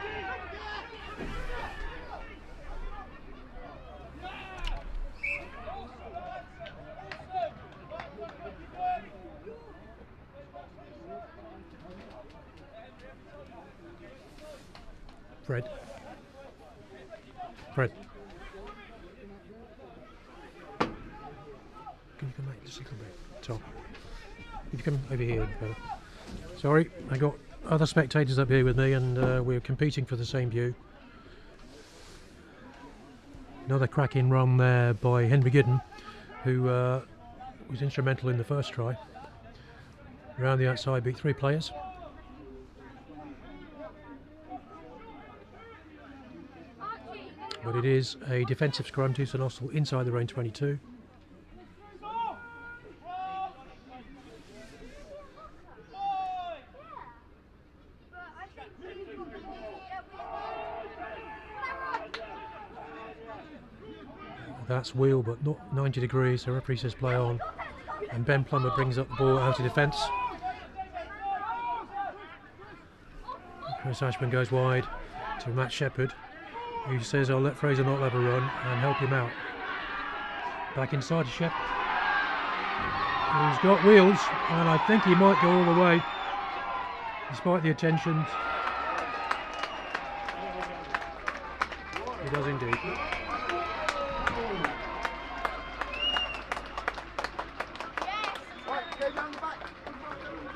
Fred. Can you come back? Just come back. Tom. If you come over here, better. Sorry, I got other spectators up here with me, and we're competing for the same view. Another cracking run there by Henry Giddon, who was instrumental in the first try. Around the outside, beat 3 players. But it is a defensive scrum to St Austell inside the range 22. That's wheel, but not 90 degrees, so referee says play on. And Ben Plummer brings up the ball out of defence. Chris Ashman goes wide to Matt Shepherd, who says, I'll let Fraser not have a run and help him out. Back inside to Shepherd. He's got wheels, and I think he might go all the way, despite the attentions. He does indeed.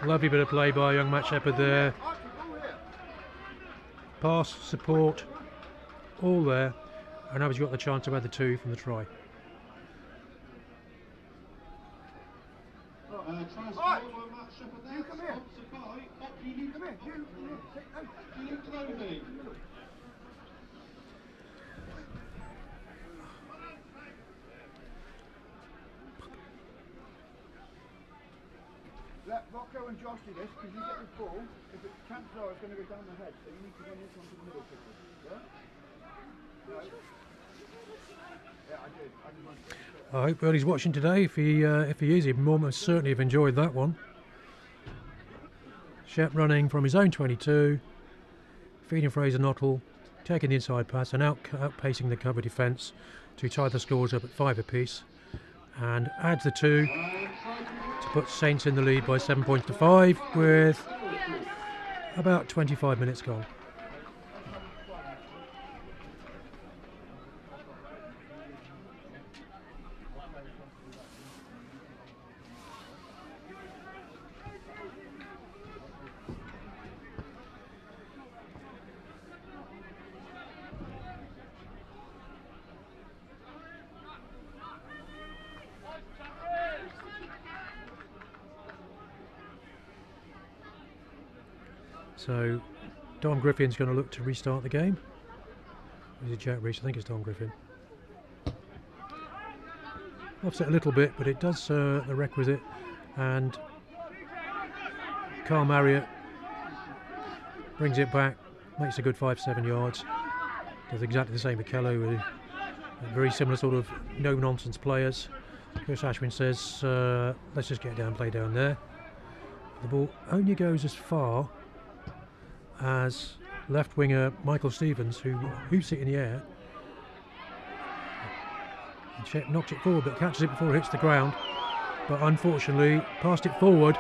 Lovely bit of play by young Matt Shepherd there. Pass, support, all there, and now he's got the chance to add the 2 from the try. Let Rocco and Josh do this, because you get this ball, if it chances are it's going to go down the head, so you need to run this one to the middle quickly. Yeah? No? Yeah, I did. I just wanted to... I hope Bernie's watching today. If he is, he'd almost certainly have enjoyed that one. Shep running from his own 22, feeding Fraser Nottle, taking the inside pass and outpacing the cover defence to tie the scores up at 5 apiece, and adds the 2 to put Saints in the lead by 7 points to 5, with about 25 minutes goal. So Don Griffin's going to look to restart the game. Is it Jack Reese? I think it's Don Griffin. Offset a little bit, but it does the requisite. And Carl Marriott brings it back, makes a good 5-7 yards. Does exactly the same with Kello, with very similar sort of no-nonsense players. Chris Ashwin says, let's just get down, play down there. The ball only goes as far as left winger Michael Stevens, who hoops it in the air. And knocks it forward, but catches it before it hits the ground. But unfortunately, passed it forward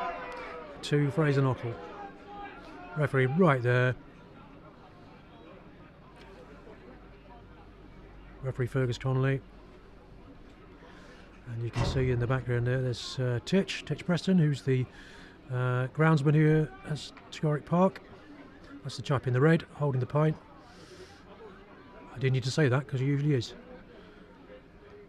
to Fraser Knottle. Referee right there. Referee Fergus Connolly. And you can see in the background there's Titch Preston, who's the groundsman here at Tregorrick Park. That's the chap in the red, holding the pint. I didn't need to say that because he usually is.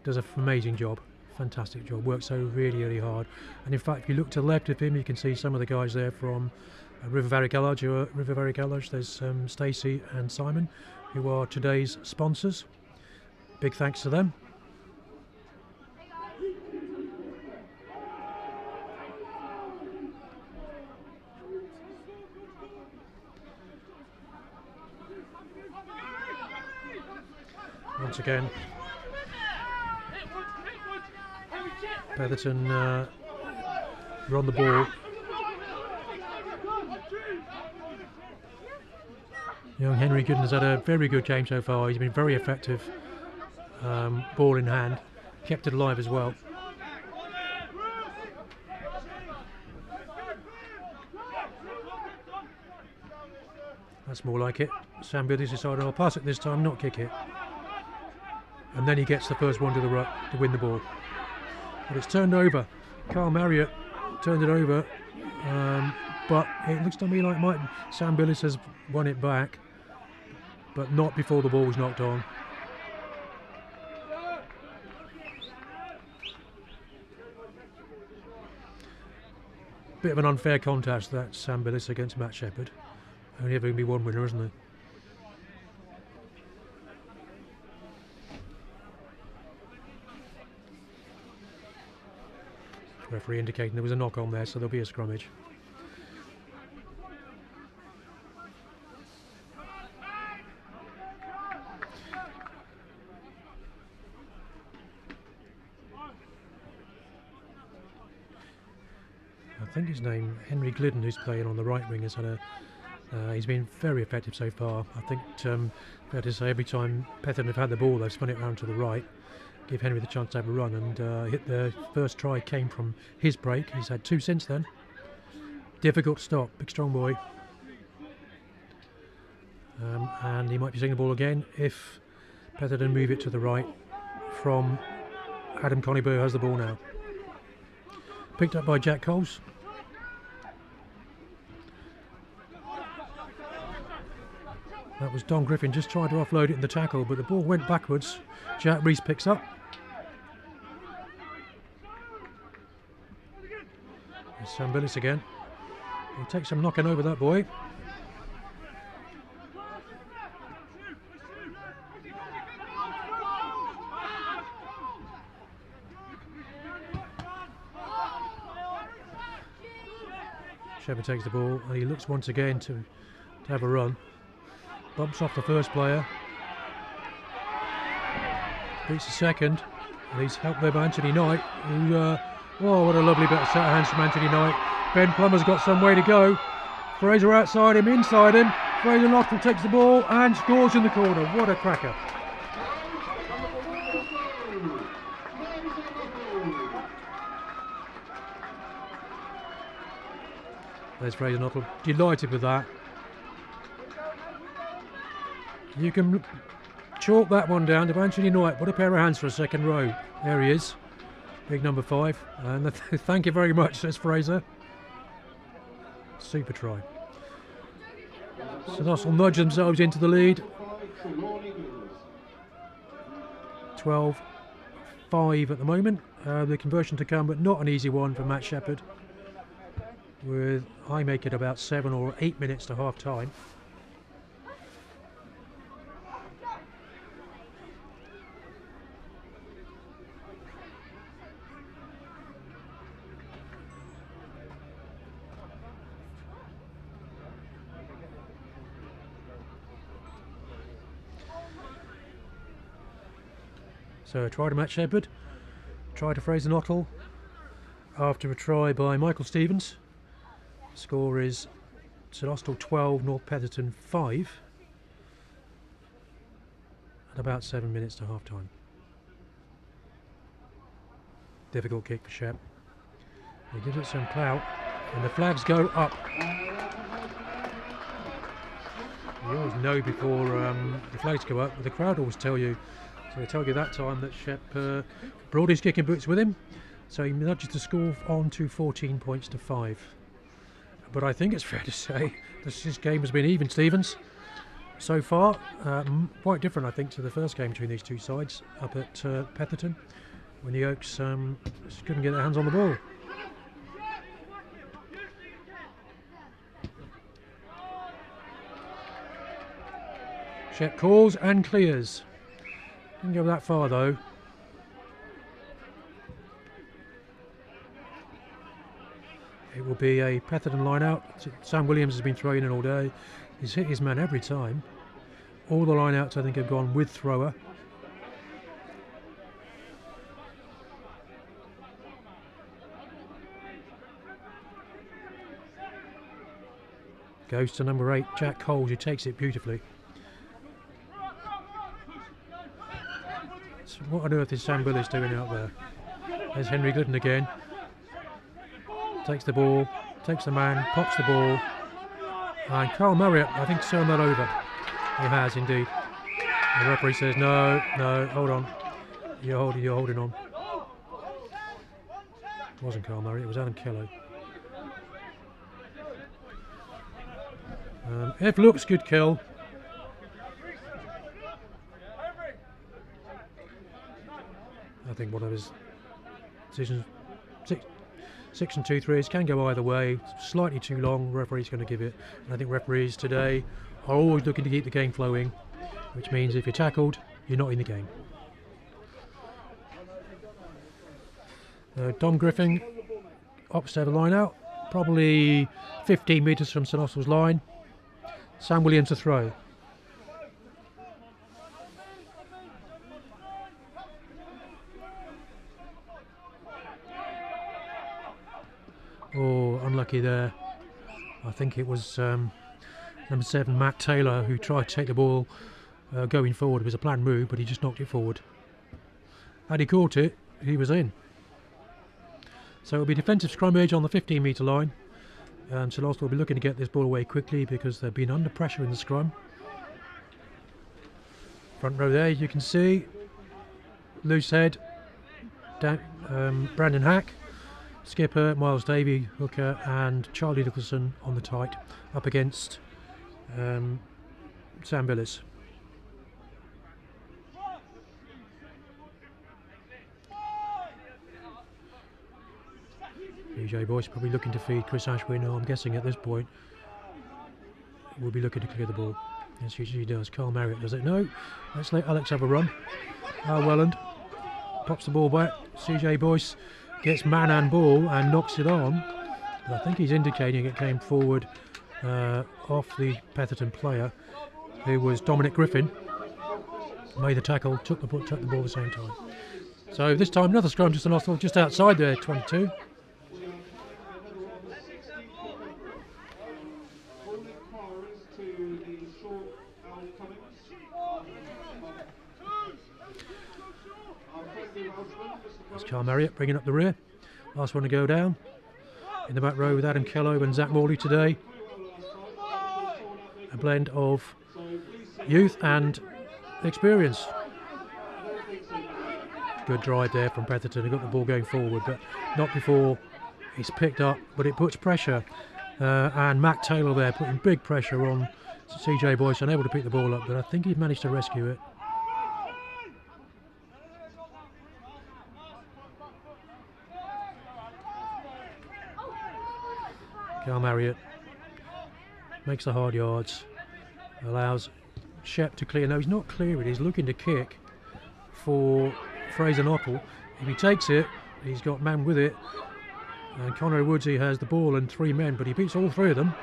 Does an amazing job, fantastic job, works so really hard. And in fact, if you look to the left of him, you can see some of the guys there from River Valley Garage. There's Stacey and Simon, who are today's sponsors. Big thanks to them. Once again, Petherton are on the ball. Young Henry Gooden has had a very good game so far. He's been very effective, ball in hand, kept it alive as well. That's more like it. Sam Billy's decided I'll pass it this time, not kick it. And then he gets the first one to the ruck to win the ball. But it's turned over. Carl Marriott turned it over. But it looks to me like Sam Billis has won it back. But not before the ball was knocked on. Bit of an unfair contest, that Sam Billis against Matt Shepherd. Only ever going to be one winner, isn't there? Referee indicating there was a knock on there, so there'll be a scrummage. I think his name, Henry Glidden, who's playing on the right wing, has had he's been very effective so far. I think fair to say every time Petherton have had the ball, they've spun it round to the right, give Henry the chance to have a run, and hit the first try came from his break. He's had two since then. Difficult to stop, big strong boy. And he might be seeing the ball again if Petherton move it to the right from Adam Conybear, has the ball now. Picked up by Jack Coles. That was Don Griffin just trying to offload it in the tackle, but the ball went backwards. Jack Reese picks up. There's Sam Billis again. He'll take some knocking over, that boy. Shepherd takes the ball and he looks once again to have a run. Bumps off the first player. Beats the second. And he's helped there by Anthony Knight. Who, oh, what a lovely bit of set of hands from Anthony Knight. Ben Plummer's got some way to go. Fraser outside him, inside him. Fraser Knottle takes the ball and scores in the corner. What a cracker. There's Fraser Knottle, delighted with that. You can chalk that one down to Anthony Knight. What a pair of hands for a second row. There he is. Big number 5. And thank you very much, says Fraser. Super try. St Austell nudge themselves into the lead. 12-5 at the moment. The conversion to come, but not an easy one for Matt Shepherd. With I make it about 7 or 8 minutes to half time. So try to Matt Shepherd, try to Fraser Nottle after a try by Michael Stevens. Score is St Austell 12, North Petherton 5 at about 7 minutes to half time. Difficult kick for Shep. He gives it some clout and the flags go up. You always know before the flags go up, but the crowd always tell you. So they tell you that time that Shep brought his kicking boots with him, so he nudges the score on to 14 points to 5. But I think it's fair to say this game has been even, Stevens, so far. Quite different, I think, to the first game between these two sides up at Petherton, when the Oaks just couldn't get their hands on the ball. Shep calls and clears. Didn't go that far though. It will be a Petherton line out. Sam Williams has been throwing in all day. He's hit his man every time. All the line outs I think have gone with thrower. Goes to number 8, Jack Coles, who takes it beautifully. So what on earth is Sam Willis doing out there? There's Henry Glidden again. Takes the ball, takes the man, pops the ball. And Carl Marriott, I think, turned that over. He has indeed. The referee says, no, hold on. You're holding on. It wasn't Carl Marriott, it was Adam Kelly. If looks, good kill. I think one of his decisions, 6 and 2 threes can go either way. Slightly too long, referee's going to give it. And I think referees today are always looking to keep the game flowing, which means if you're tackled, you're not in the game. Dom Griffin opts to have a line out, probably 15 metres from St Austell's line. Sam Williams to throw. Oh, unlucky there. I think it was number 7, Matt Taylor, who tried to take the ball going forward. It was a planned move, but he just knocked it forward. Had he caught it, he was in. So it'll be defensive scrummage on the 15-metre line. St Austell will be looking to get this ball away quickly because they've been under pressure in the scrum. Front row there, you can see loose head, Brandon Hack, skipper Miles Davey, hooker, and Charlie Nicholson on the tight up against Sam Billis. BJ Boyce probably looking to feed Chris Ashwin, who I'm guessing at this point will be looking to clear the ball. Yes, he does. Carl Marriott does it. No, let's let Alex have a run. Al Welland pops the ball back. CJ Boyce gets man and ball and knocks it on. But I think he's indicating it came forward off the Petherton player, who was Dominic Griffin. Made the tackle, took the ball at the same time. So this time another scrum just an Austell just outside there, 22. That's Carl Marriott bringing up the rear. Last one to go down. In the back row with Adam Kello and Zach Morley today. A blend of youth and experience. Good drive there from Petherton. He got the ball going forward, but not before it's picked up, but it puts pressure. And Matt Taylor there putting big pressure on CJ Boyce, unable to pick the ball up, but I think he managed to rescue it. Carl Marriott makes the hard yards, allows Shep to clear. No, he's not clearing, he's looking to kick for Fraser Nottle. If he takes it, he's got man with it, and Conor Woodsey has the ball and 3 men, but he beats all 3 of them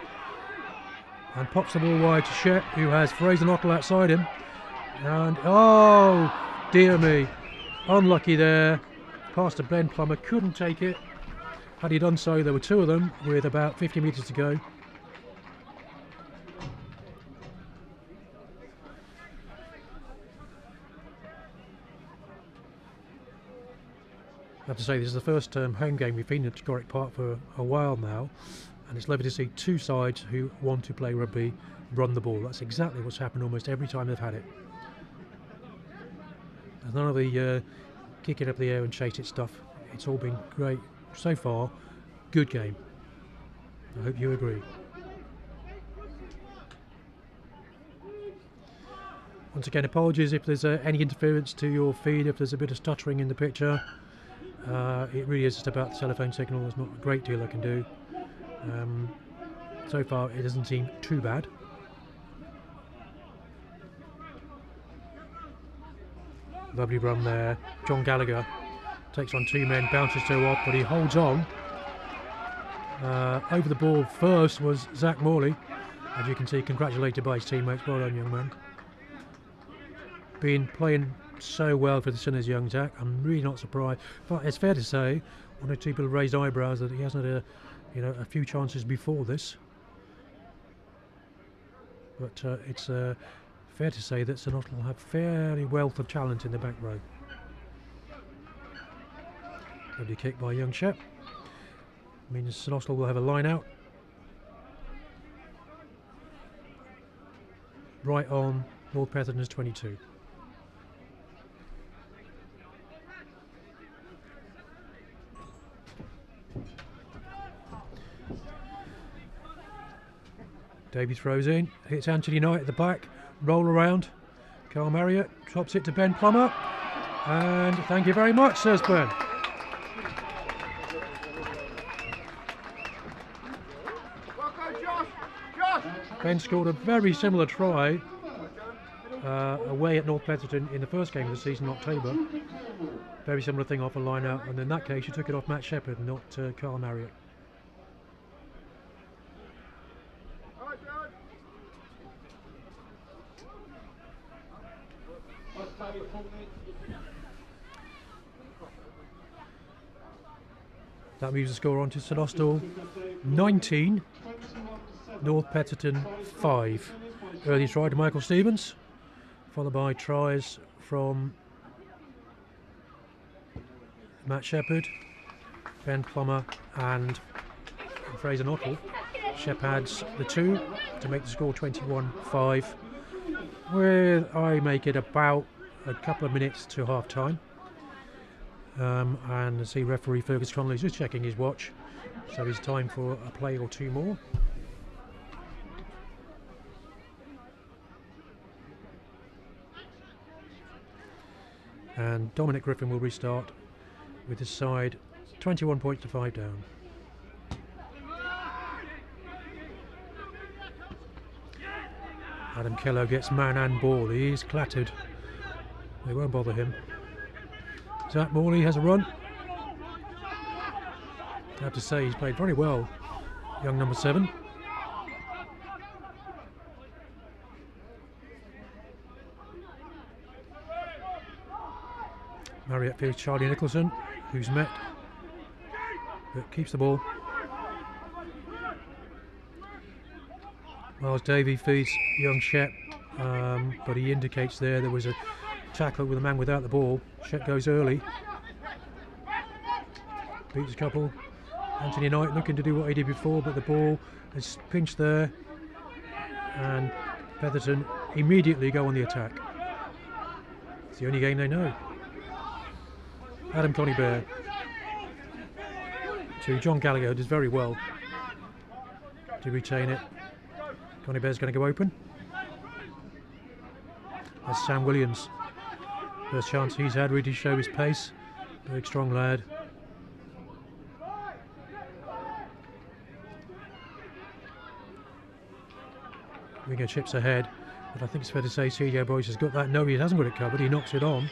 and pops the ball wide to Shep, who has Fraser Nottle outside him, and oh dear me, unlucky there. Pass to Ben Plummer, couldn't take it. Had he done so, there were 2 of them with about 50 metres to go. I have to say, this is the first home game we've been at Tregorrick Park for a while now, and it's lovely to see 2 sides who want to play rugby run the ball. That's exactly what's happened almost every time they've had it. There's none of the kick it up the air and chase it stuff. It's all been great so far. Good game. I hope you agree. Once again, apologies if there's any interference to your feed, if there's a bit of stuttering in the picture. It really is just about the telephone signal. There's not a great deal I can do. So far it doesn't seem too bad. Lovely run there. John Gallagher takes on 2 men, bounces 2 off, but he holds on. Over the ball first was Zach Morley, as you can see, congratulated by his teammates. Well done, young man. Been playing so well for the Sinners, young Zach. I'm really not surprised. But it's fair to say, 1 or 2 people raised eyebrows that he hasn't had a few chances before this. But it's fair to say that St Austell will have fairly wealth of talent in the back row. Lovely kick by young Shep. Means St Austell will have a line out. Right on North Petherton's 22. Davey throws in, hits Anthony Knight at the back, roll around. Carl Marriott drops it to Ben Plummer, and thank you very much, says Ben. Ben scored a very similar try away at North Petherton in the first game of the season in October. Very similar thing off a line out, and in that case you took it off Matt Shepherd, not Carl Marriott. That moves the score on to St Austell 19, North Petherton 5. Early try to Michael Stevens, followed by tries from Matt Shepherd, Ben Plummer and Fraser Nottle. Shep adds the 2 to make the score 21-5, where I make it about a couple of minutes to half time. And I see referee Fergus Connolly is just checking his watch, so it's time for a play or 2 more. And Dominic Griffin will restart with his side 21 points to 5 down. Adam Kello gets man and ball. He's clattered. They won't bother him. Zach Morley has a run. I have to say he's played very well, young number 7. Marriott feels Charlie Nicholson, who's met, but keeps the ball. Miles Davey feeds young Shep, but he indicates there was a tackle with a man without the ball. Shep goes early, beats a couple. Anthony Knight looking to do what he did before, but the ball is pinched there, and Petherton immediately go on the attack. It's the only game they know. Adam Connie Bear to John Gallagher, does very well to retain it. Connie Bear's going to go open. That's Sam Williams. First chance he's had, really show his pace. Big strong lad. Winger chips ahead, but I think it's fair to say CJ Boyce has got that. No, he hasn't got it covered. He knocks it on.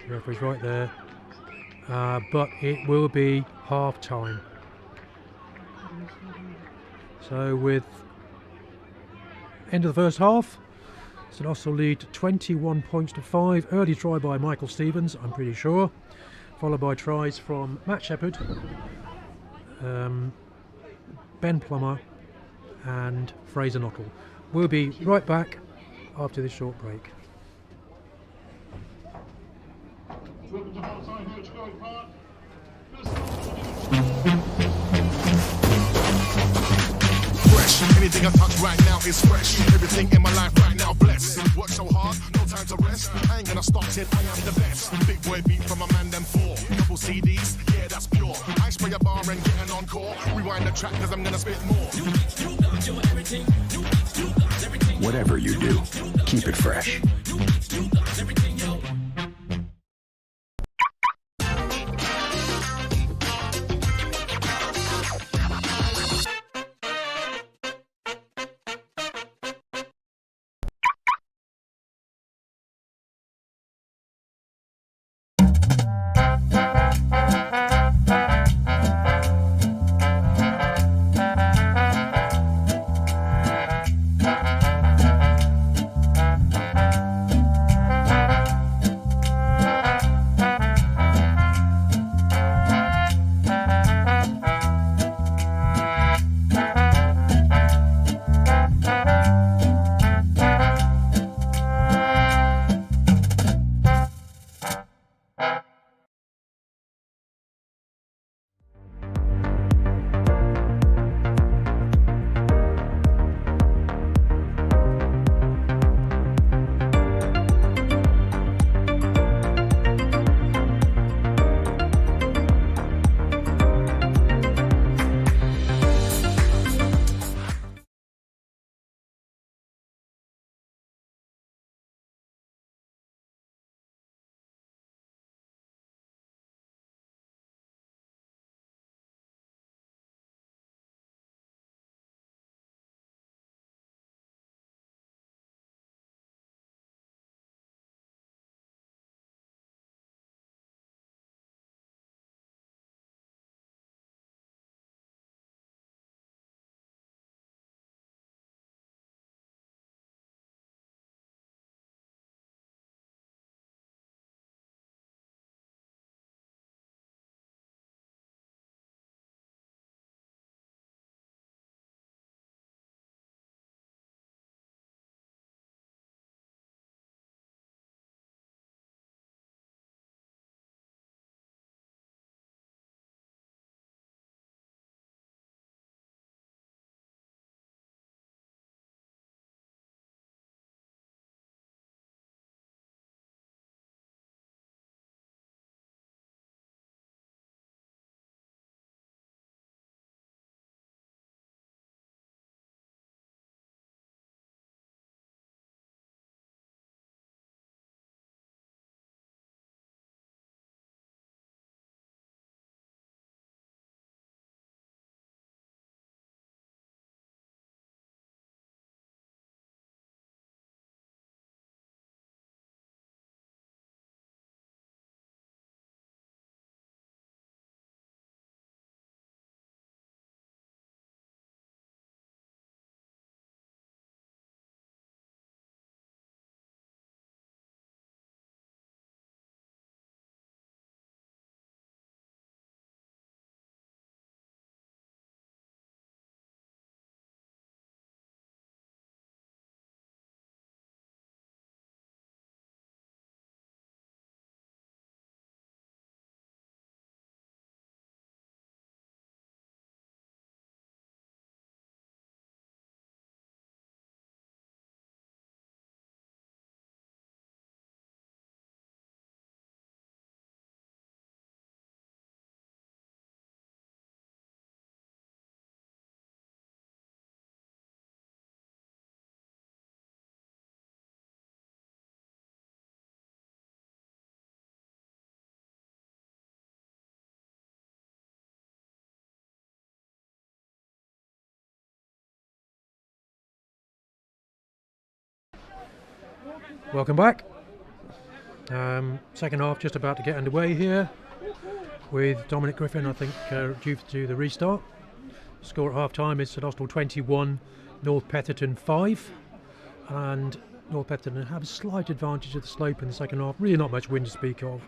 The referee's right there. But it will be half time. So with end of the first half, St Austell lead 21 points to 5. Early try by Michael Stevens, I'm pretty sure, followed by tries from Matt Shepherd, Ben Plummer and Fraser Knottle. We'll be right back after this short break. Welcome to half-time here at Tregorrick Park. Fresh, anything I touch right now is fresh. Everything in my life right now blessed. Work so hard, no time to rest. I ain't gonna stop till I am the best. Big boy beat from a man them 4. Couple CDs, yeah that's pure. I spray a bar and get an encore. Rewind the track cause I'm gonna spit more. Whatever you do, keep it fresh. Welcome back. Second half just about to get underway here with Dominic Griffin, I think, due to the restart. Score at half time is St Austell 21, North Petherton 5, and North Petherton have a slight advantage of the slope in the second half. Really not much wind to speak of.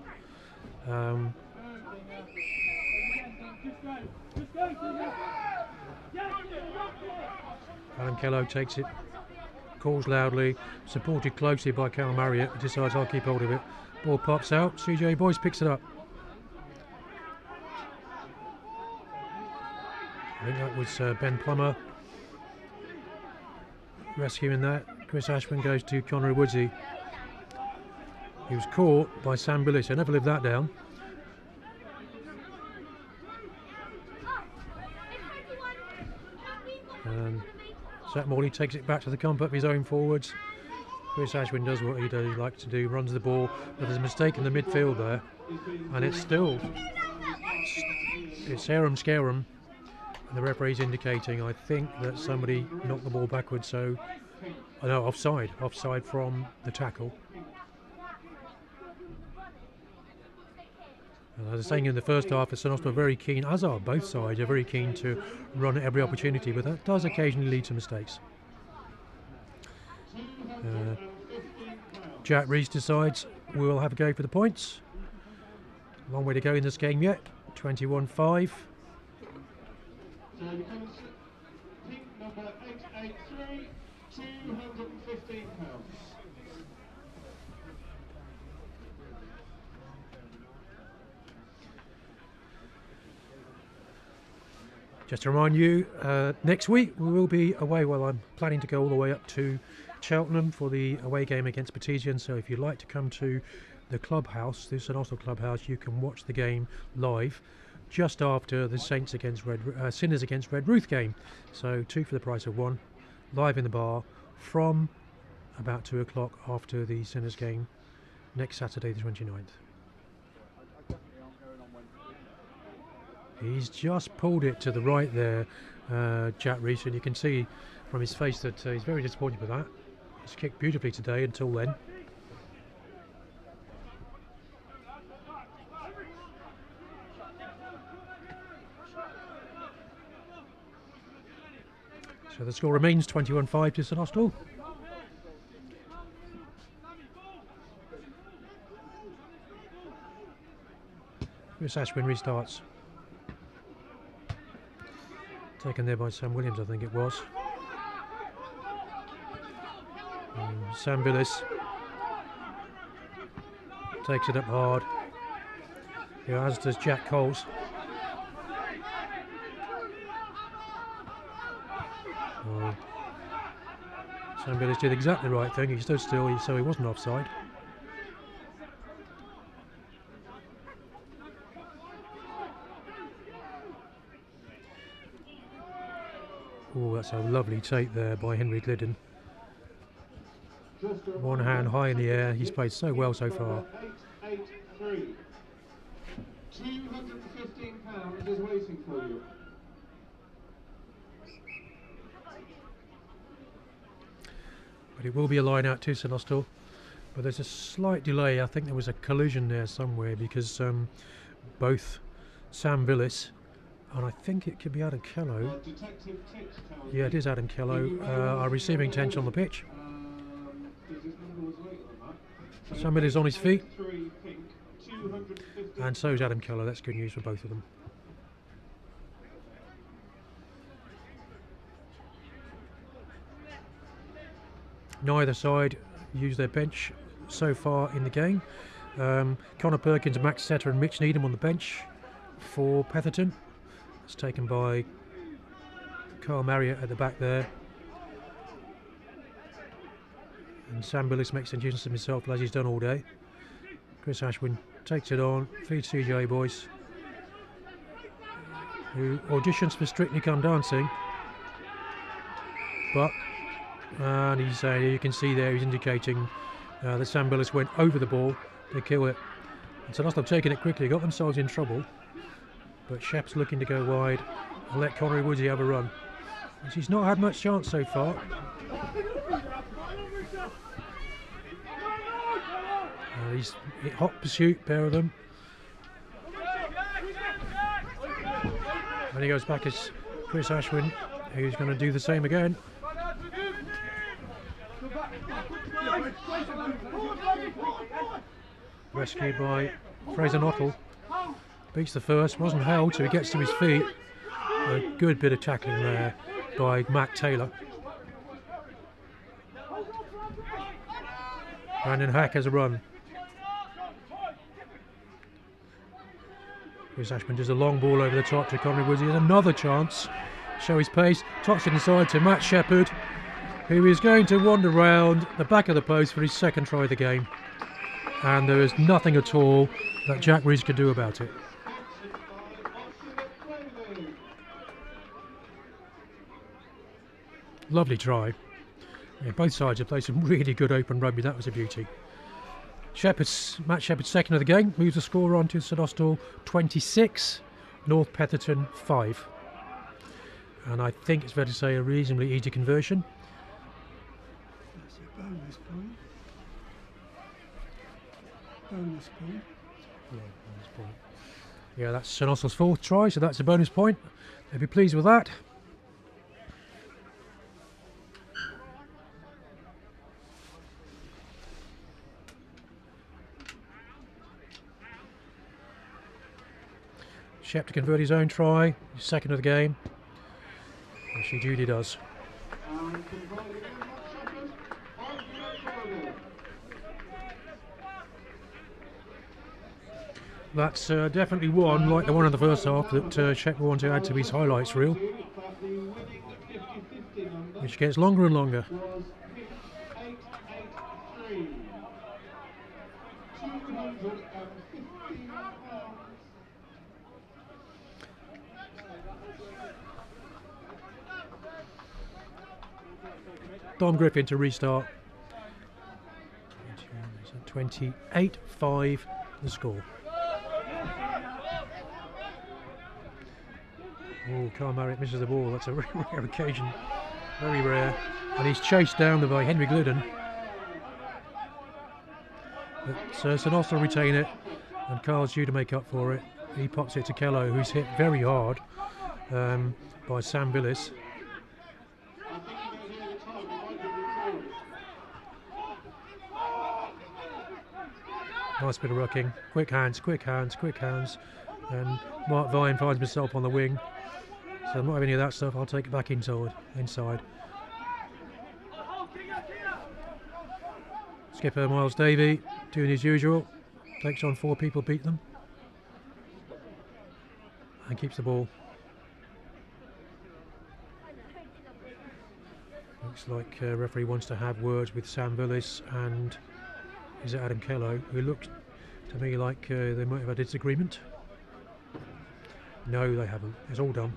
Alan Kello takes it, calls loudly, supported closely by Carl Marriott, decides I'll keep hold of it. Ball pops out, CJ Boyce picks it up. I think that was Ben Plummer rescuing that. Chris Ashwin goes to Conor Woodsey. He was caught by Sam Billis. I never lived that down. Zach Morley takes it back to the comfort of his own forwards. Chris Ashwin does what he likes to do, runs the ball, but there's a mistake in the midfield there, and it's harum scarum. And the referee's indicating, I think, that somebody knocked the ball backwards, so no, offside from the tackle. And as I was saying in the first half, St Austell are very keen, as are both sides, are very keen to run at every opportunity, but that does occasionally lead to mistakes. Jack Rees decides we'll have a go for the points. Long way to go in this game yet. 21-5. So it becomes pink number 883, £215. Just to remind you, next week we will be away. Well, I'm planning to go all the way up to Cheltenham for the away game against Petherton. So if you'd like to come to the clubhouse, the St Austell clubhouse, you can watch the game live just after the Sinners against Red Ruth game. So 2 for the price of 1, live in the bar from about 2 o'clock after the Sinners game next Saturday the 29th. He's just pulled it to the right there, Jack Rees, and you can see from his face that he's very disappointed with that. He's kicked beautifully today until then. So the score remains 21-5 to St Austell. Chris Ashwin restarts. Taken there by Sam Williams, I think it was. Sam Billis takes it up hard. Yeah, as does Jack Coles. Sam Billis did exactly the right thing. He stood still, so he wasn't offside. Oh, that's a lovely take there by Henry Glidden. One hand high in the air. He's played so well so far. 883. £215 is waiting for you. But it will be a line out to St Austell. But there's a slight delay. I think there was a collision there somewhere because both Sam Billis and I think it could be Adam Kello. Yeah, it is Adam Kello. Are receiving attention on the pitch. Sam Billis on his feet. And so is Adam Kello. That's good news for both of them. Neither side used their bench so far in the game. Connor Perkins, Max Setter and Mitch Needham on the bench for Petherton. It's taken by Carl Marriott at the back there. And Sam Billis makes suggestions himself as he's done all day. Chris Ashwin takes it on, feeds CJ Boyce, who auditions for Strictly Come Dancing. But, and you can see there he's indicating that Sam Billis went over the ball to kill it. And St Austell have taken it quickly, got themselves in trouble. But Shep's looking to go wide and let Conor Woodsey have a run. He's not had much chance so far. He's hot pursuit, pair of them. And he goes back as Chris Ashwin, who's going to do the same again. Rescued by Fraser Nottle. Beats the first, wasn't held, so he gets to his feet. A good bit of tackling there by Matt Taylor. Brandon Hack has a run. Chris Ashman does a long ball over the top to Conrad Woods. He has another chance. Show his pace. Tops it inside to Matt Shepherd, who is going to wander round the back of the post for his second try of the game. And there is nothing at all that Jack Rees could do about it. Lovely try. Yeah, both sides have played some really good open rugby. That was a beauty. Matt Shepherd's second of the game moves the score on to St Austell 26, North Petherton 5. And I think it's fair to say a reasonably easy conversion. That's a bonus point. Bonus point. Yeah, bonus point. Yeah, that's St Austell's fourth try, so that's a bonus point. They'll be pleased with that. Shep to convert his own try, his second of the game, which he duly does. That's definitely one, like the one in the first half, that Shep will want to add to his highlights reel, which gets longer and longer. Dom Griffin to restart. 28-5 the score. Oh, Carl Marriott misses the ball. That's a very rare occasion. Very rare. And he's chased down by Henry Glidden. But St Austell retain it, and Carl's due to make up for it. He pops it to Kello, who's hit very hard by Sam Billis. Nice bit of rucking. Quick hands, quick hands, quick hands. And Mark Vine finds himself on the wing. So I'm not having any of that stuff. I'll take it back inside. Skipper Miles Davey doing his usual. Takes on 4 people, beat them. And keeps the ball. Looks like referee wants to have words with Sam Billis and is it Adam Kello, who looked to me like they might have had a disagreement. No, they haven't. It's all done.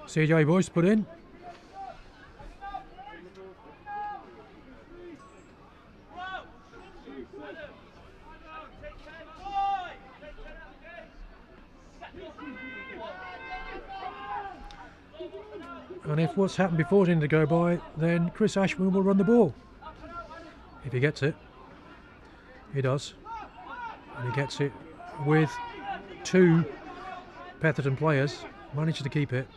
CJ Boyce put in. And if what's happened before didn't go by, then Chris Ashman will run the ball. If he gets it. He does. And he gets it with 2 Petherton players. Manages to keep it.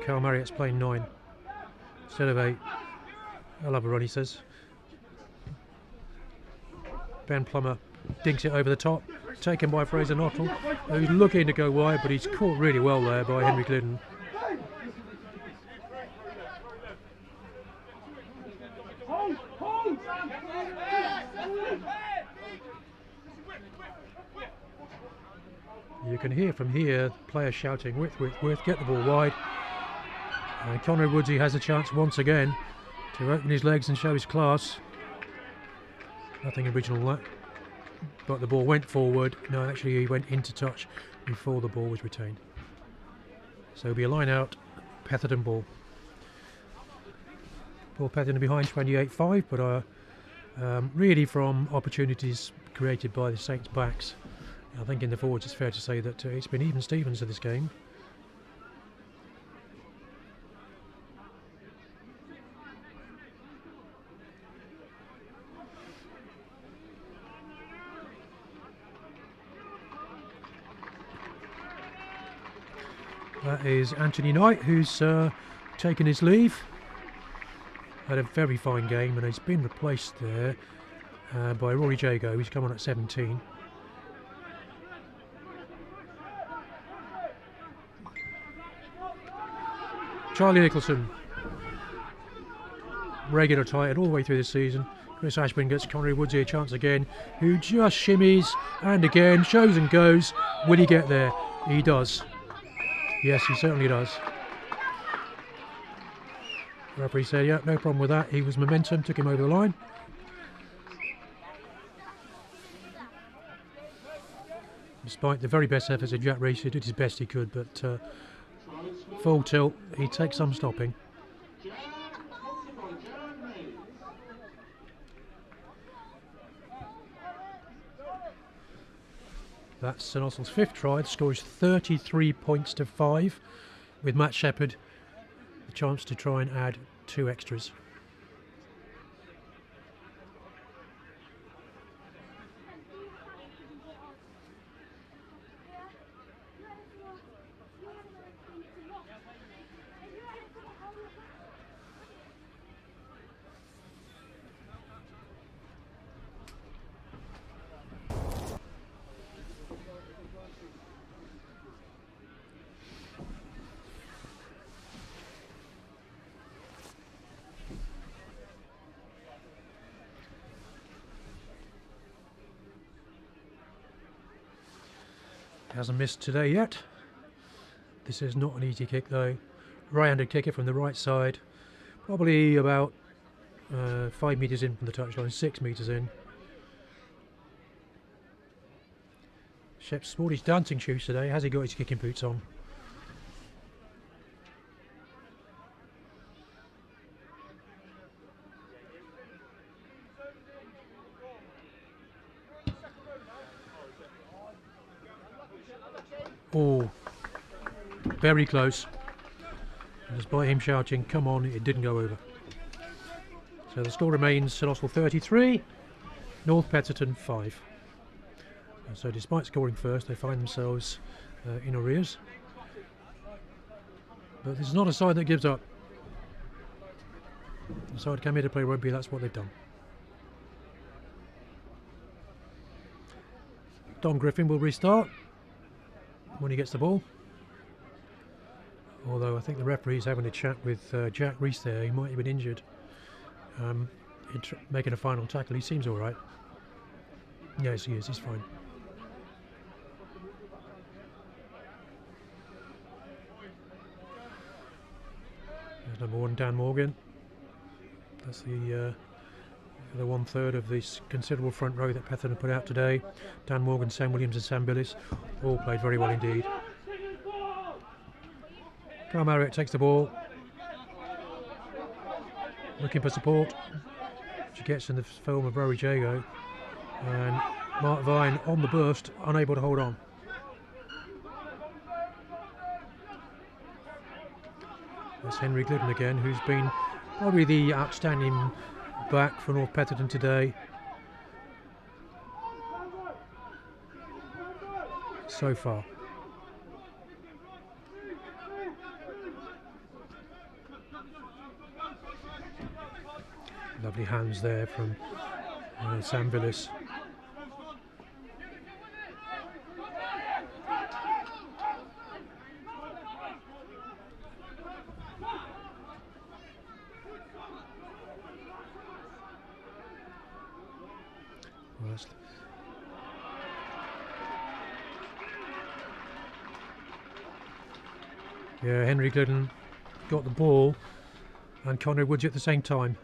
Carl Marriott's playing 9 instead of 8. I'll have a run, he says. Ben Plummer dinks it over the top. Taken by Fraser Nottle, who's looking to go wide, but he's caught really well there by Henry Glidden. You can hear from here players shouting, width, get the ball wide. And Conrad Woodsy has a chance once again to open his legs and show his class. Nothing original that. But the ball went forward. No, actually he went into touch before the ball was retained. So it'll be a line out, Petherton ball. Paul Petherton behind 28-5, but really from opportunities created by the Saints' backs. I think in the forwards it's fair to say that it's been even Stevens of this game. That is Anthony Knight, who's taken his leave. Had a very fine game, and he's been replaced there by Rory Jago, who's come on at 17. Charlie Nicholson, regular tight all the way through this season. Chris Ashburn gets Connery Woodsy a chance again, who just shimmies and again shows and goes. Will he get there? He does. Yes, he certainly does. The referee said, yeah, no problem with that. He was momentum, took him over the line. Despite the very best efforts of Jack Reese, he did his best he could, but full tilt, he takes some stopping. That's St Austell's 5th try. The score is 33 points to 5, with Matt Shepherd the chance to try and add 2 extras. Hasn't missed today yet. This is not an easy kick though. Right-handed kicker from the right side, probably about 5 metres in from the touchline, 6 metres in. Shep's sported his dancing shoes today. Has he got his kicking boots on? Oh, very close. And despite him shouting, come on, it didn't go over. So the score remains St Austell 33, North Petherton 5. And so despite scoring first, they find themselves in arrears. But this is not a side that gives up. The side came here to play rugby, that's what they've done. Don Griffin will restart when he gets the ball, although I think the referee's having a chat with Jack Reese there. He might have been injured making a final tackle. He seems alright. Yes, he is, he's fine. There's number 1, Dan Morgan. That's the 1/3 of this considerable front row that Petherton put out today. Dan Morgan, Sam Williams and Sam Billis all played very well indeed. Carl Marriott takes the ball, looking for support, which he gets in the film of Rory Jago, and Mark Vine on the burst, unable to hold on. That's Henry Glidden again, who's been probably the outstanding back for North Petherton today so far. Lovely hands there from Sam Billis. Yeah, Henry Glidden got the ball and Connery Woodsy at the same time.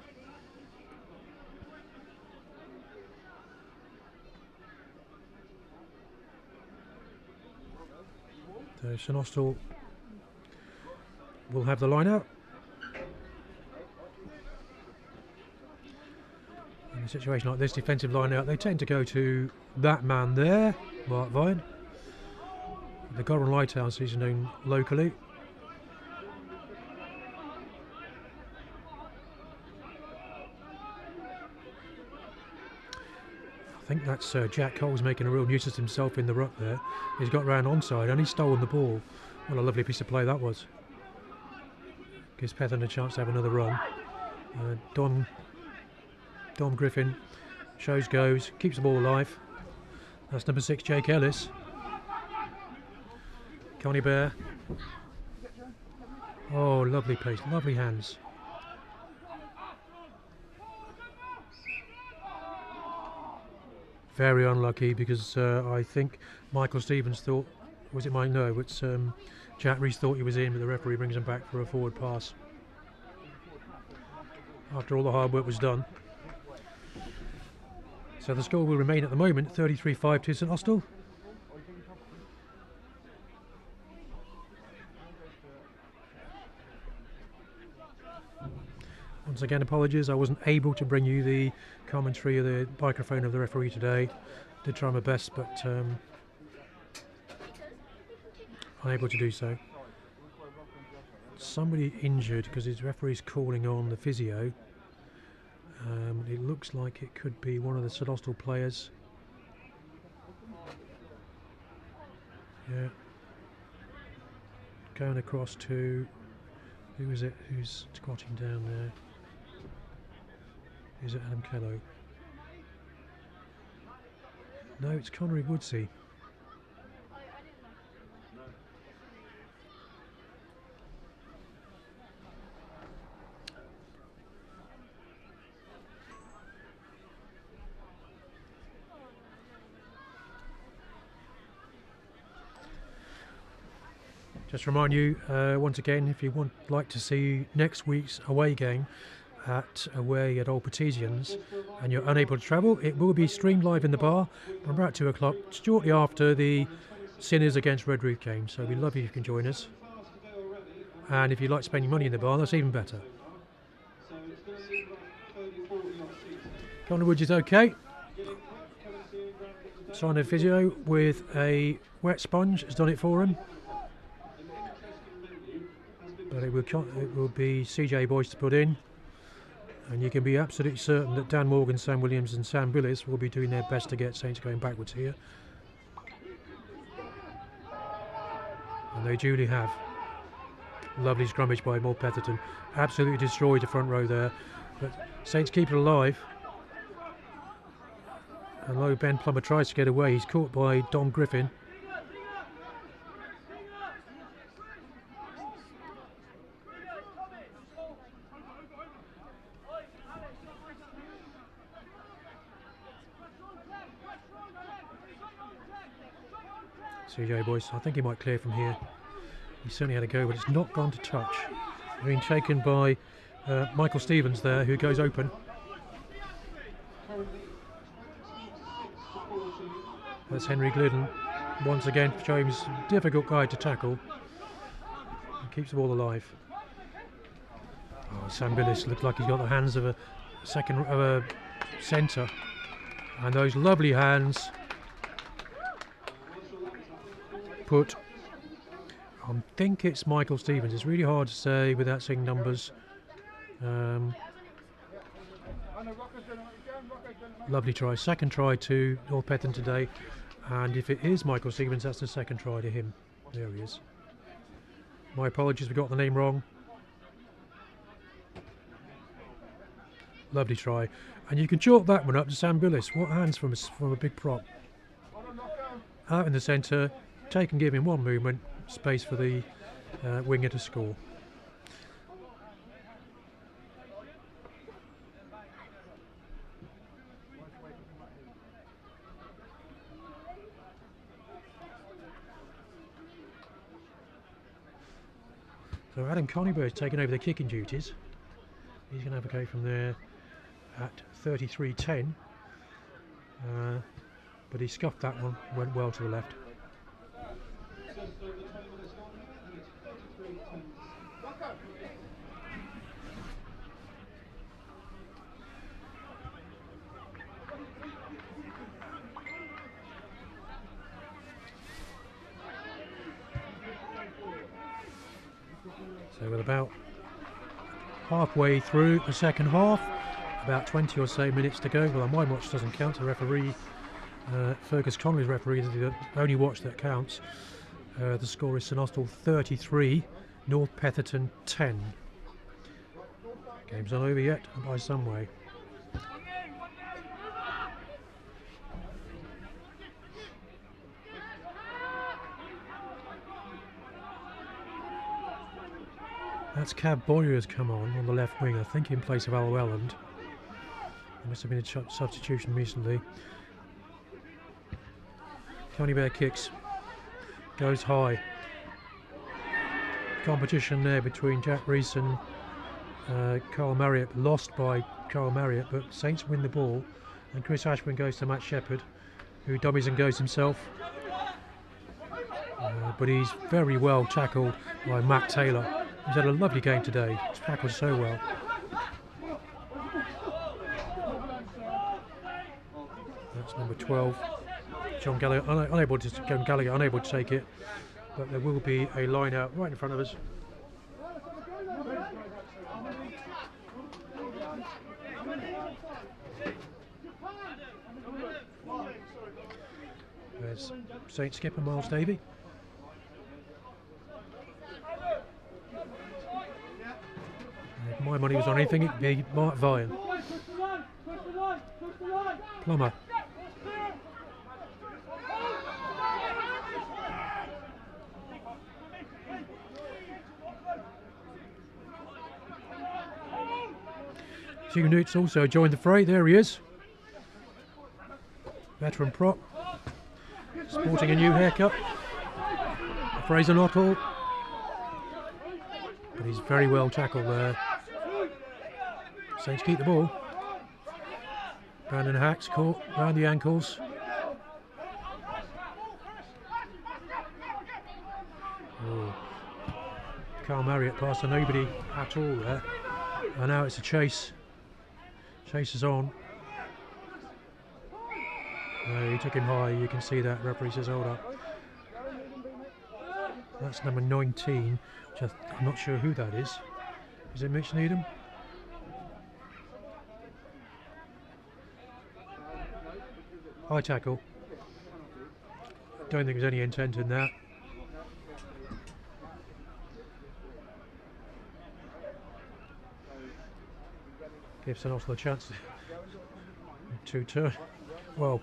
So St Austell will have the line out. a situation like this, defensive line out, they tend to go to that man there, Mark Vine. The Goran Lighthouse is known locally. I think that's Jack Cole's making a real nuisance of himself in the ruck there. He's got round onside and he's stolen the ball. What a lovely piece of play that was. Gives Petherton a chance to have another run. Dom Griffin shows goes, keeps the ball alive. That's number 6, Jake Ellis. Connie Bear. Oh, lovely pace, lovely hands. Very unlucky because I think Michael Stevens thought, was it Mike? No, it's Jack Reese thought he was in, but the referee brings him back for a forward pass. After all the hard work was done. So the score will remain at the moment 33-5 to St Austell. Once again, apologies, I wasn't able to bring you the commentary of the microphone of the referee today. Did try my best, but unable to do so. Somebody injured because his referee's calling on the physio. It looks like it could be one of the St Austell players. Yeah. Going across to, who is it who's squatting down there? Is it Adam Kello? No, it's Connery Woodsey. Just remind you once again, if you would like to see next week's away game away at Old Petesians and you're unable to travel, it will be streamed live in the bar from about 2 o'clock, shortly after the Sinners against Red Roof game. So we'd love you if you can join us. And if you like spending money in the bar, that's even better. Connor Woods is okay. Signed a physio with a wet sponge has done it for him. But it will be CJ Boyce to put in. And you can be absolutely certain that Dan Morgan, Sam Williams and Sam Billis will be doing their best to get Saints going backwards here. And they duly have. Lovely scrummage by Moore Petherton. Absolutely destroyed the front row there. But Saints keep it alive. And although Ben Plummer tries to get away, he's caught by Dom Griffin. CJ Boyce, I think he might clear from here. He certainly had a go, but it's not gone to touch. Being taken by Michael Stevens there, who goes open. That's Henry Glidden, once again showing he's a difficult guy to tackle. He keeps the ball alive. Oh, Sam Billis looked like he's got the hands of a centre. And those lovely hands put, I think it's Michael Stevens. It's really hard to say without seeing numbers. Lovely try, second try to North Petherton today, and if it is Michael Stevens, that's the second try to him. There he is. My apologies, we got the name wrong. Lovely try, and you can chalk that one up to Sam Billis. What hands from a big prop. Out in the centre, take and give him one movement, space for the winger to score. So Adam Conybear has taken over the kicking duties. He's going to have a go from there at 33-10. But he scuffed that one, went well to the left. So we're about halfway through the second half, about 20 or so minutes to go. Well, my watch doesn't count. The referee, Fergus Conley's referee, is the only watch that counts. The score is St Austell 33, North Petherton 10. Game's not over yet by some way. That's Cab Boyer has come on the left wing, I think in place of Al Welland. There must have been a substitution recently. Coney Bear kicks, goes high. Competition there between Jack Rees and Carl Marriott, lost by Carl Marriott, but Saints win the ball, and Chris Ashburn goes to Matt Shepherd, who dummies and goes himself. But he's very well tackled by Matt Taylor. He's had a lovely game today. He's tackled so well. That's number 12. John Gallagher unable to take it, but there will be a line out right in front of us. There's Saint skipper Miles Davey. If my money was on anything, it'd be Mark Vian. Plummer. Hugh Newt's also joined the fray. There he is. Veteran prop. Sporting a new haircut. Fraser Nuttall. But he's very well tackled there. Saints keep the ball. Brandon Hacks caught round the ankles. Oh. Carl Marriott passed to nobody at all there. And now it's a chase. Chase is on. He took him high, you can see that. Referee says hold up. That's number 19, which I'm not sure who that is. Is it Mitch Needham? High tackle. Don't think there's any intent in that. Gives St Austell a chance to turn. Well,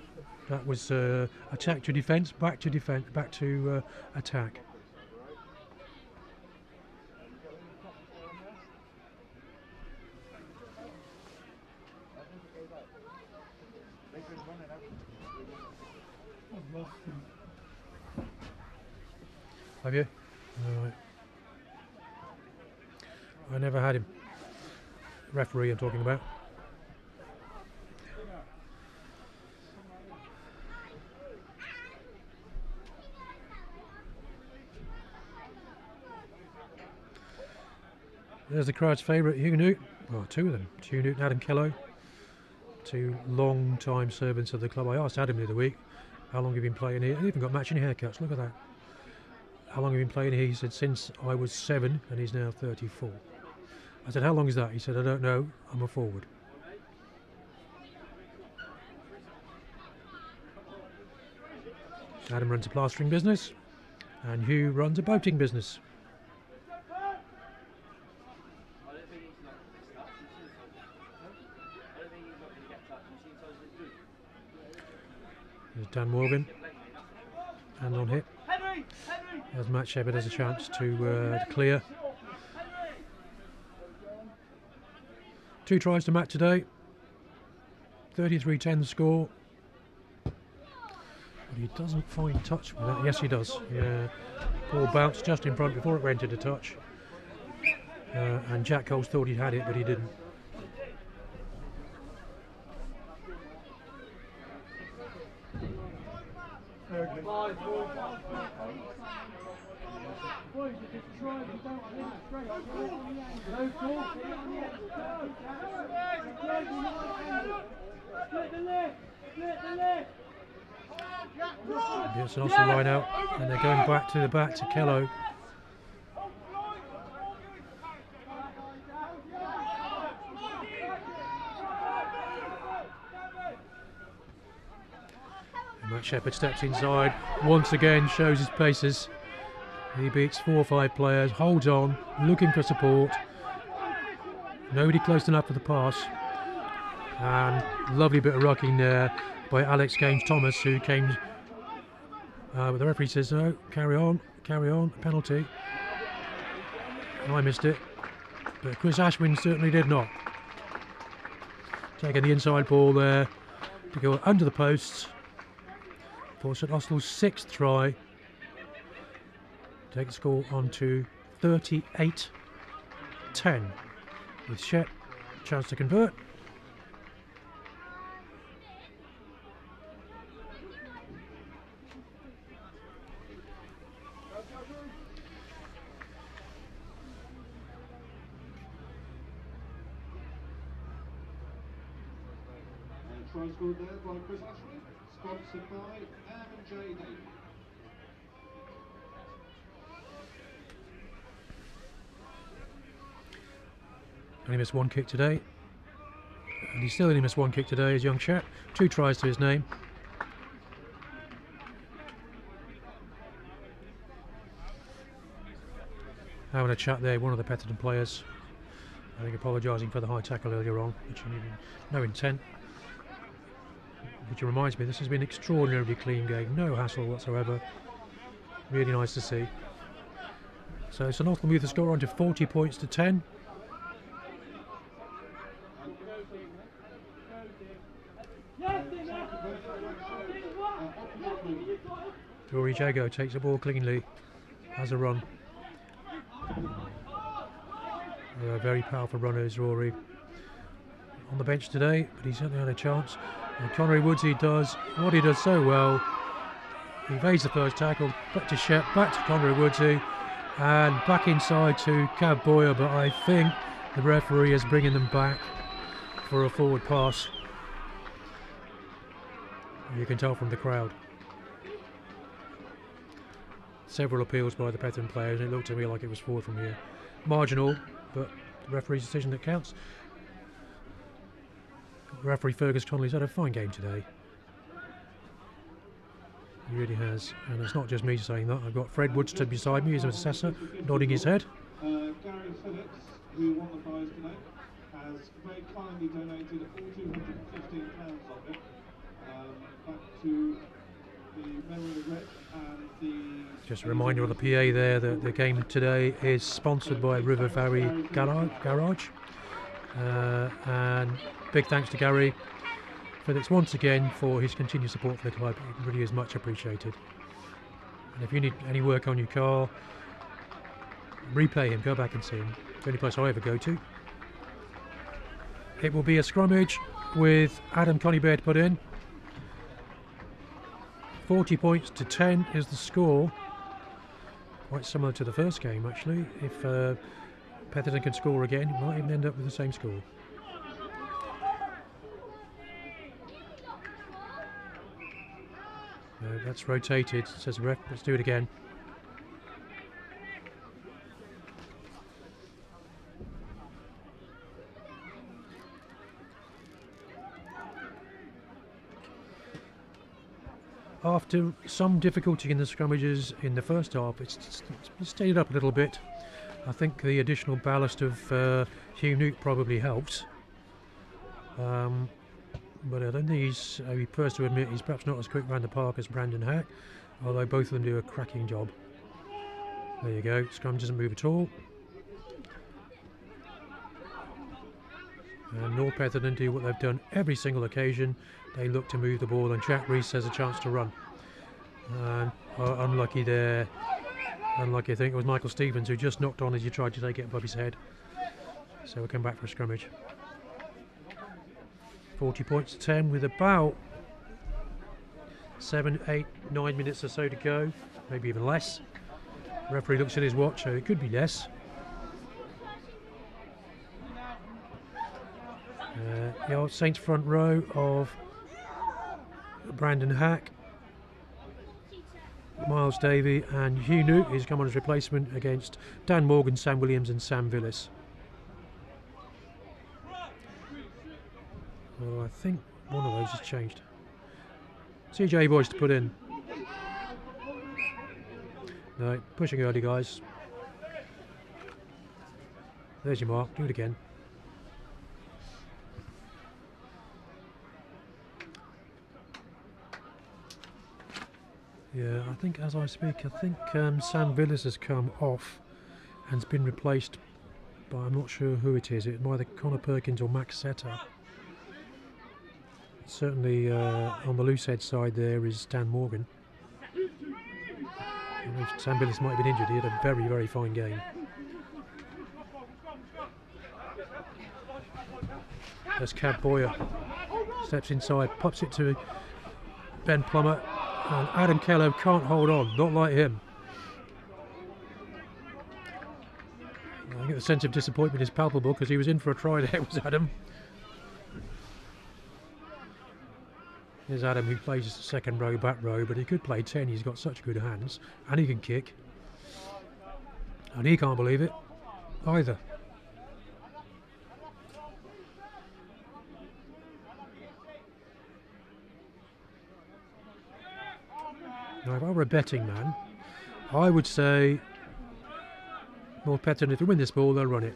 that was attack to defence, back to attack. Have you? All right. I never had him. Referee I'm talking about. There's the crowd's favourite, Hugh Newt. Well, two of them. Hugh Newt and Adam Kello. Two long-time servants of the club. I asked Adam the other week, how long have you been playing here? He even got matching haircuts, look at that. How long have you been playing here? He said, since I was 7, and he's now 34. I said, how long is that? He said, I don't know, I'm a forward. Adam runs a plastering business, and Hugh runs a boating business. There's Dan Morgan, hand on hip. As Matt Shepherd has a chance to clear. 2 tries to Matt today. 33-10 the score. But he doesn't find touch with that. Yes, he does. Yeah, ball bounced just in front before it went into touch. And Jack Coles thought he had it, but he didn't. It's an awesome line out, and they're going back to Kello. Matt Shepherd steps inside, once again shows his paces. He beats 4 or 5 players, holds on, looking for support. Nobody close enough for the pass. And lovely bit of rocking there by Alex Gaines-Thomas, who came... but the referee says, no, carry on, penalty. I missed it, but Chris Ashwin certainly did not. Taking the inside ball there to go under the posts for St Austell's 6th try. Take the score on to 38-10 with Shet chance to convert. Try scored there by Chris Ashwin, sponsored by M&J David. Only missed 1 kick today, and he's still only missed 1 kick today, as young chap. 2 tries to his name. Having a chat there, one of the Petherton players, I think apologising for the high tackle earlier on, which he needed no intent. Which reminds me, this has been an extraordinarily clean game, no hassle whatsoever. Really nice to see. So St Austell move the score on to 40 points to 10. Rory Jago takes the ball cleanly, has a run. Very powerful runners, Rory. On the bench today, but he's certainly had a chance. And Connery Woodsey does what he does so well. He evades the first tackle, back to Shep, back to Connery Woodsey, and back inside to Cav Boyer, but I think the referee is bringing them back for a forward pass. You can tell from the crowd. Several appeals by the Petherton players, and it looked to me like it was forward from here. Marginal, but the referee's decision that counts. Referee Fergus Connolly's had a fine game today. He really has, and it's not just me saying that. I've got Fred Woodstood beside me, he's an assessor, nodding his head. Gary Phillips, who won the prize today, has very kindly donated all £215 of it back to the memory of Red and the... Just a reminder of the PA there that the game today is sponsored by River Valley Garage. And big thanks to Gary Phillips once again for his continued support for the club. It really is much appreciated. And if you need any work on your car, replay him, go back and see him. It's the only place I ever go to. It will be a scrummage with Adam Conybear put in. 40 points to 10 is the score. Quite similar to the first game actually. If Petherton can score again, it might even end up with the same score. That's rotated, says the ref. Let's do it again. After some difficulty in the scrummages in the first half, it's stayed up a little bit. I think the additional ballast of Hugh Newt probably helps. But I don't think he's, he first to admit, he's perhaps not as quick around the park as Brandon Hack, although both of them do a cracking job. There you go, scrum doesn't move at all. And North Petherton do what they've done every single occasion. They look to move the ball, and Jack Rees has a chance to run. And unlucky there. Unlucky, I think it was Michael Stevens who just knocked on as he tried to take it above his head. So we'll come back for a scrummage. 40 points to 10 with about 7, 8, 9 minutes or so to go, maybe even less. The referee looks at his watch, so it could be less. The old Saints front row of Brandon Hack, Miles Davey and Hugh Newt is come on as replacement against Dan Morgan, Sam Williams and Sam Villis. Well, I think one of those has changed. CJ boys to put in. No, pushing early, guys. There's your mark. Do it again. Yeah, I think as I speak, I think Sam Villas has come off and has been replaced by, I'm not sure who it is. It's either Connor Perkins or Max Setter. Certainly on the loosehead side there is Dan Morgan. I know Sam Villas might have been injured. He had a very, very fine game. There's Cab Boyer. Steps inside, pops it to Ben Plummer. And Adam Kello can't hold on, not like him. I think the sense of disappointment is palpable because he was in for a try there, was Adam. There's Adam, who plays second row, back row, but he could play 10. He's got such good hands and he can kick. And he can't believe it either. Now, if I were a betting man, I would say North Petherton, if they win this ball, they'll run it.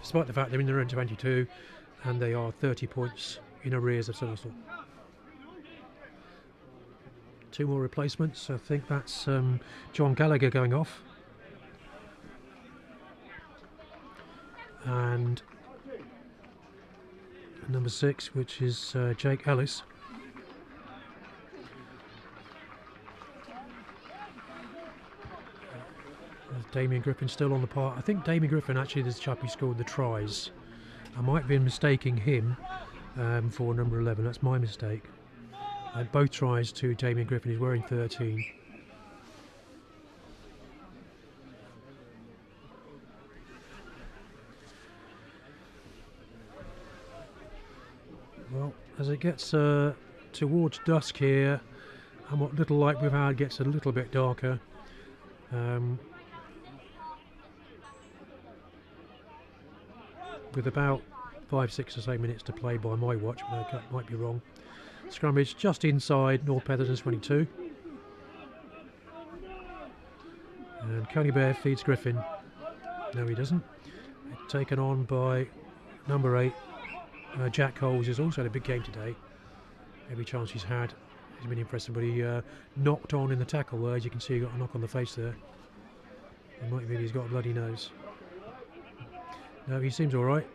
Despite the fact they're in the round 22 and they are 30 points in arrears of St Austell. 2 more replacements. I think that's John Gallagher going off. And number 6, which is Jake Ellis. Damien Griffin still on the part. I think Damien Griffin actually is the chap who scored the tries. I might be mistaking him for number 11. That's my mistake. Both tries to Damien Griffin. He's wearing 13. Well, as it gets towards dusk here, and what little light we've had gets a little bit darker. With about 5, 6 or so minutes to play by my watch, but I might be wrong. Scrummage just inside North Petherton's 22. And Coney Bear feeds Griffin. No, he doesn't. Taken on by number 8. Jack Coles has also had a big game today. Every chance he's had, he's been impressive, but he knocked on in the tackle there. As you can see, he got a knock on the face there. It might be he's got a bloody nose. No, he seems alright.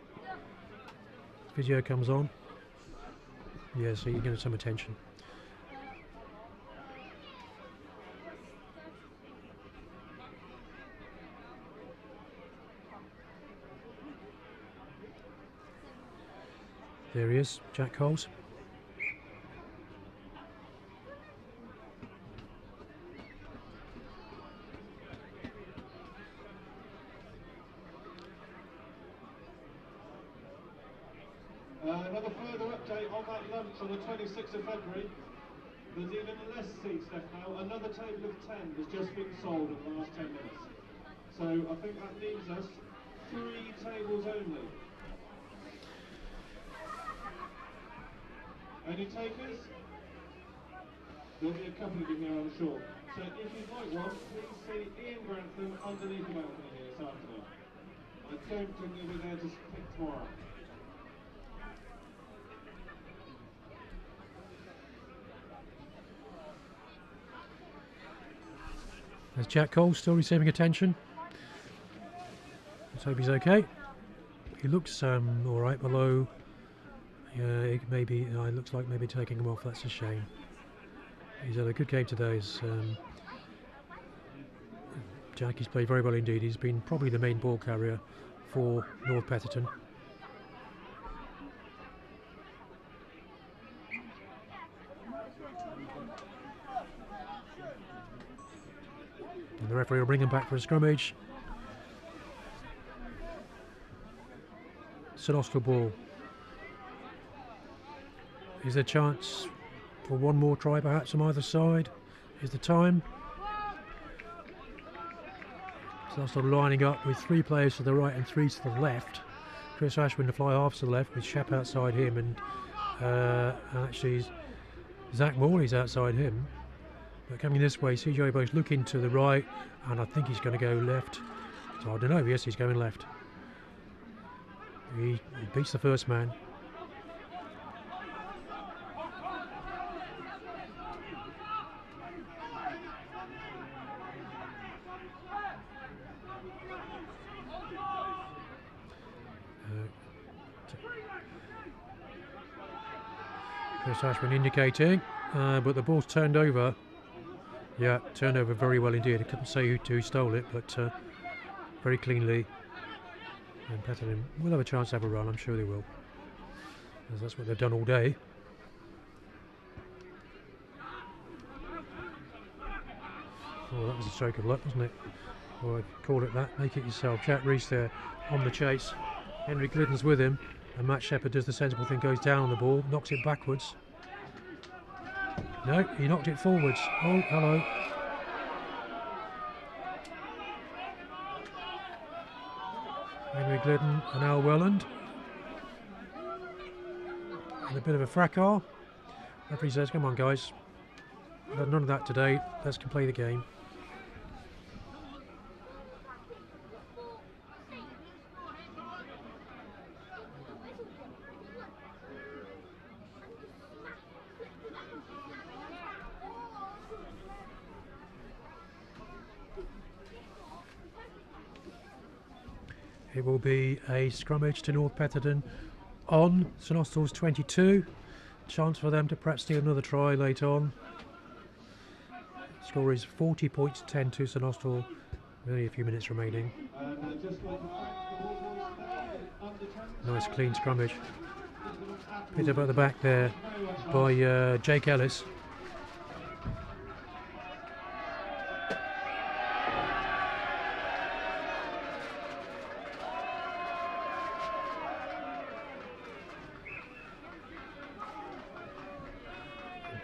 Physio comes on. Yeah, so you're getting some attention. There he is, Jack Coles. Another further update on that lunch on the 26th of February. There's even less seats left now. Another table of 10 has just been sold in the last 10 minutes. So I think that leaves us 3 tables only. Any takers? There'll be a couple of you here, I'm sure. So if you'd like one, please see Ian Grantham underneath the balcony here this afternoon. I don't think he'll be there to pick tomorrow. There's Jack Cole still receiving attention. Let's hope he's okay. He looks alright below. Yeah, maybe it looks like maybe taking him off. That's a shame. He's had a good game today. Jackie's played very well indeed. He's been probably the main ball carrier for North Petherton. And the referee will bring him back for a scrummage. St Austell ball. Is there a chance for one more try perhaps on either side? Is the time? St Austell lining up with 3 players to the right and 3 to the left. Chris Ashwin to fly half to the left with Shep outside him, and actually Zach Morley's outside him. But coming this way, CJ Bo's looking to the right, and I think he's going to go left. So I don't know. Yes, he's going left. He beats the first man. Chris Ashman indicating, but the ball's turned over. Yeah, turned over very well indeed. I couldn't say who stole it, but very cleanly. And Petherton will have a chance to have a run, I'm sure they will. As that's what they've done all day. Oh, that was a stroke of luck, wasn't it? Or I'd call it that. Make it yourself. Jack Reese there on the chase. Henry Glidden's with him. And Matt Shepherd does the sensible thing, goes down on the ball, knocks it backwards. No, he knocked it forwards. Oh, hello. Henry Glidden and Al Welland. And a bit of a fracas. Referee says, come on guys. We've had none of that today. Let's play the game. It will be a scrummage to North Petherton on St Austell's 22. Chance for them to perhaps steal another try late on. Score is 40 points to 10 to St Austell. Only a few minutes remaining. Nice clean scrummage. Picked up at the back there by Jake Ellis.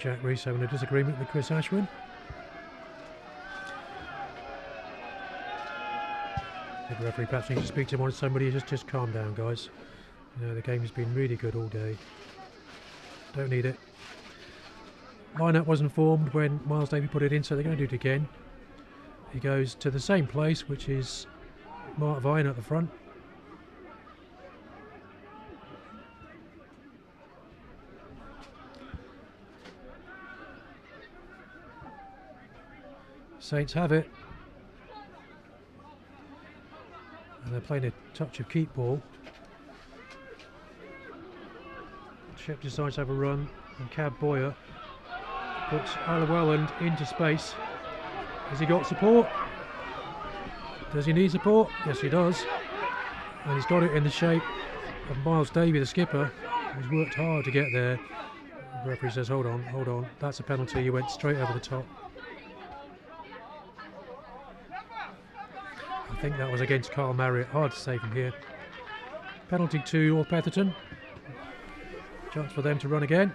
Jack Reese having a disagreement with Chris Ashwin. The referee perhaps needs to speak to him on somebody. Just calm down, guys. You know, the game has been really good all day. Don't need it. Line-up wasn't formed when Miles Davey put it in, so they're going to do it again. He goes to the same place, which is Mark Vine at the front. Saints have it. And they're playing a touch of keep ball. Shep decides to have a run, and Cab Boyer puts Al Welland into space. Has he got support? Does he need support? Yes, he does. And he's got it in the shape of Miles Davey, the skipper, who's worked hard to get there. The referee says, hold on, hold on. That's a penalty. You went straight over the top. I think that was against Carl Marriott. Hard to say from here. Penalty to North Petherton. Chance for them to run again.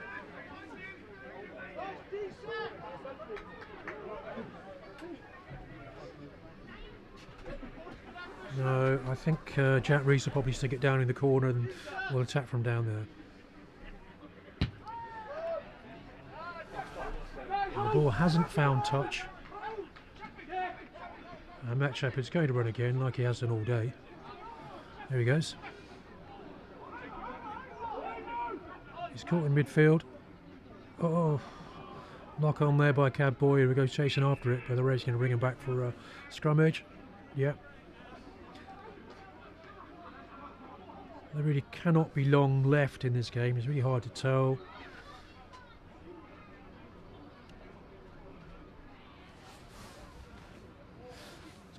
No, I think Jack Reese will probably stick it down in the corner and will attack from down there. And the ball hasn't found touch. Matt Shepherd's going to run again like he has done all day. There he goes. He's caught in midfield. Oh, knock on there by Cab Boyer, who goes chasing after it, but the race going to bring him back for a scrummage. Yep. There really cannot be long left in this game. It's really hard to tell.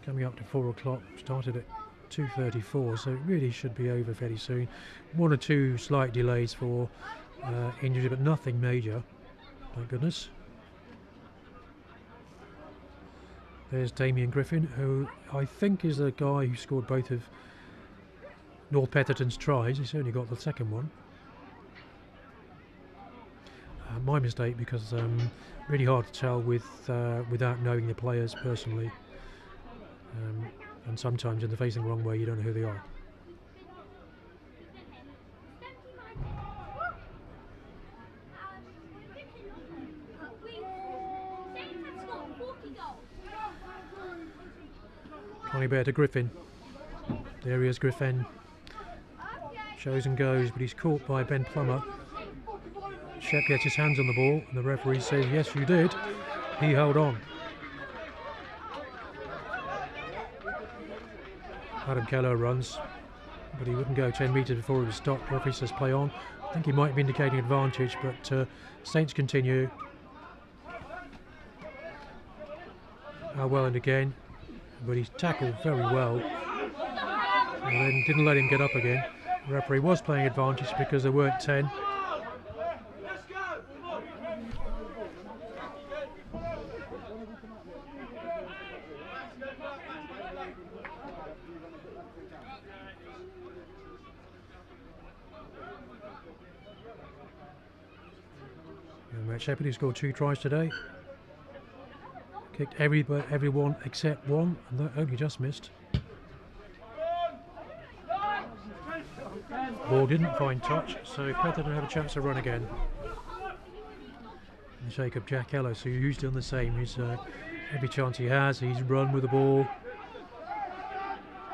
Coming up to 4 o'clock, started at 2:34, so it really should be over fairly soon. One or two slight delays for injury, but nothing major, thank goodness. There's Damien Griffin, who I think is the guy who scored both of North Petherton's tries. He's only got the second one. My mistake, because really hard to tell without knowing the players personally. And sometimes in the facing the wrong way, you don't know who they are. Connie Bear to Griffin. There he is, Griffin. Shows and goes, but he's caught by Ben Plummer. Shep gets his hands on the ball, and the referee says, yes, you did. He held on. Adam Keller runs, but he wouldn't go 10 metres before he was stopped. Referee says play on. I think he might be indicating advantage, but Saints continue. Welland again, but he's tackled very well and then didn't let him get up again. The referee was playing advantage because there weren't 10. Matt Shepherd, who scored 2 tries today, kicked everyone except one, and that only just missed. Ball didn't find touch, so Petherton have a chance to run again. And Jacob Jack Ellis, who used done the same. He's every chance he has, he's run with the ball.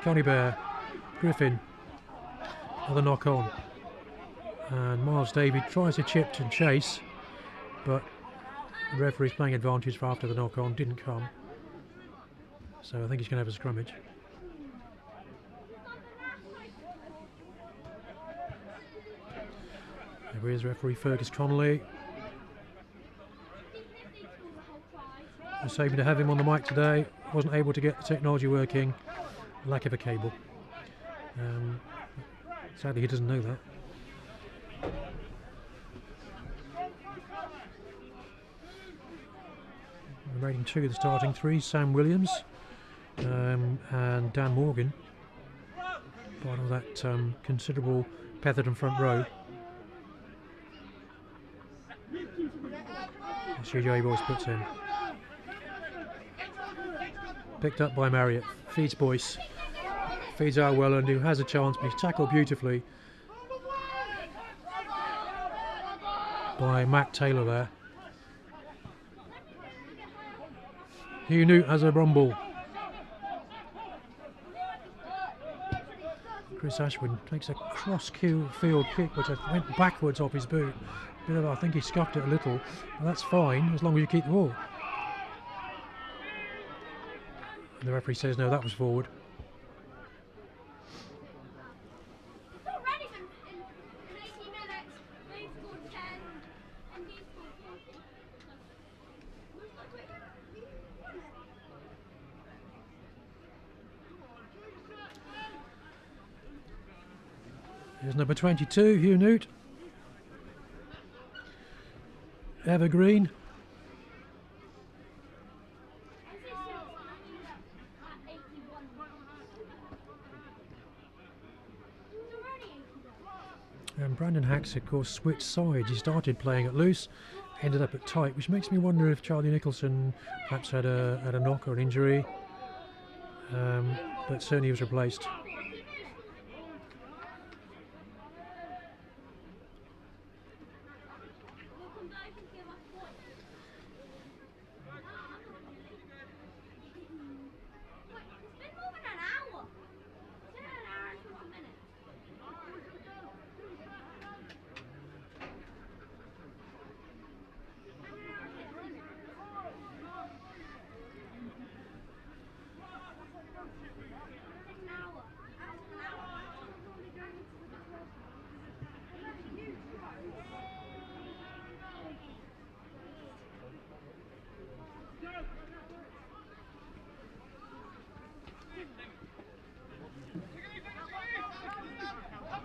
Connie Bear, Griffin, another knock on, and Miles Davey tries to chip and chase, but the referee's playing advantage for after the knock on didn't come, so I think he's going to have a scrummage. There is referee Fergus Connolly. I was hoping to have him on the mic today, wasn't able to get the technology working, lack of a cable. Sadly he doesn't know that. Rating 2 of the starting 3, Sam Williams and Dan Morgan, part of that considerable Petherton front row. CJ Boyce puts in. Picked up by Marriott, feeds Boyce, feeds out Welland, who has a chance, but he's tackled beautifully by Matt Taylor there. Hugh Newt has a rumble. Chris Ashwin takes a cross-field kick which went backwards off his boot. I think he scuffed it a little, but that's fine as long as you keep the ball. And the referee says no, that was forward. Here's number 22, Hugh Newt. Evergreen. And Brandon Hacks, of course, switched sides. He started playing at loose, ended up at tight, which makes me wonder if Charlie Nicholson perhaps had a knock or an injury. But certainly he was replaced.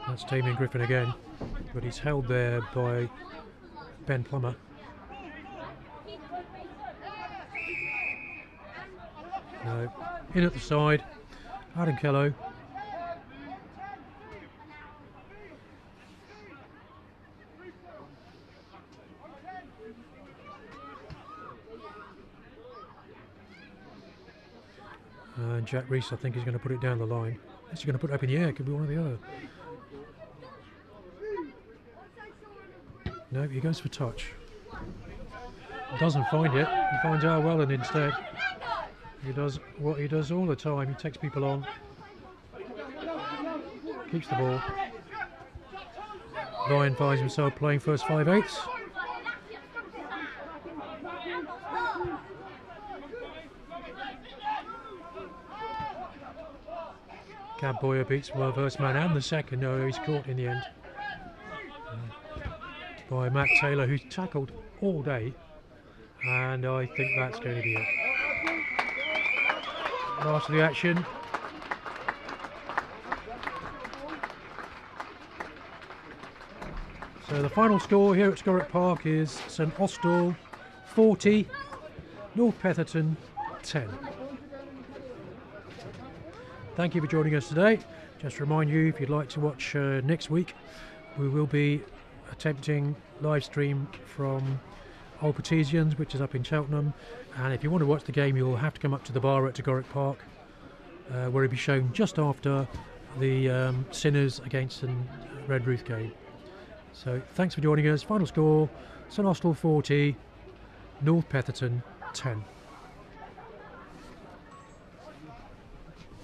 That's Damien Griffin again, but he's held there by Ben Plummer. No, in at the side, Adam Kello. And Jack Reese, I think, is going to put it down the line. Unless you're going to put it up in the air, it could be one or the other. No, he goes for touch. Doesn't find it. He finds Welland instead. He does what he does all the time. He takes people on, keeps the ball. Ryan finds himself playing first 5/8. Cab Boyer beats the first man and the second. No, he's caught in the end by Matt Taylor, who's tackled all day, and I think that's going to be it. Last of the action. So the final score here at Tregorrick Park is St Austell 40, North Petherton 10. Thank you for joining us today. Just to remind you, if you'd like to watch next week, we will be attempting live stream from Old Petesians, which is up in Cheltenham, and if you want to watch the game, you'll have to come up to the bar at Tregorrick Park, where it'll be shown just after the Sinners against the Redruth game. So thanks for joining us. Final score, St Austell 40, North Petherton 10.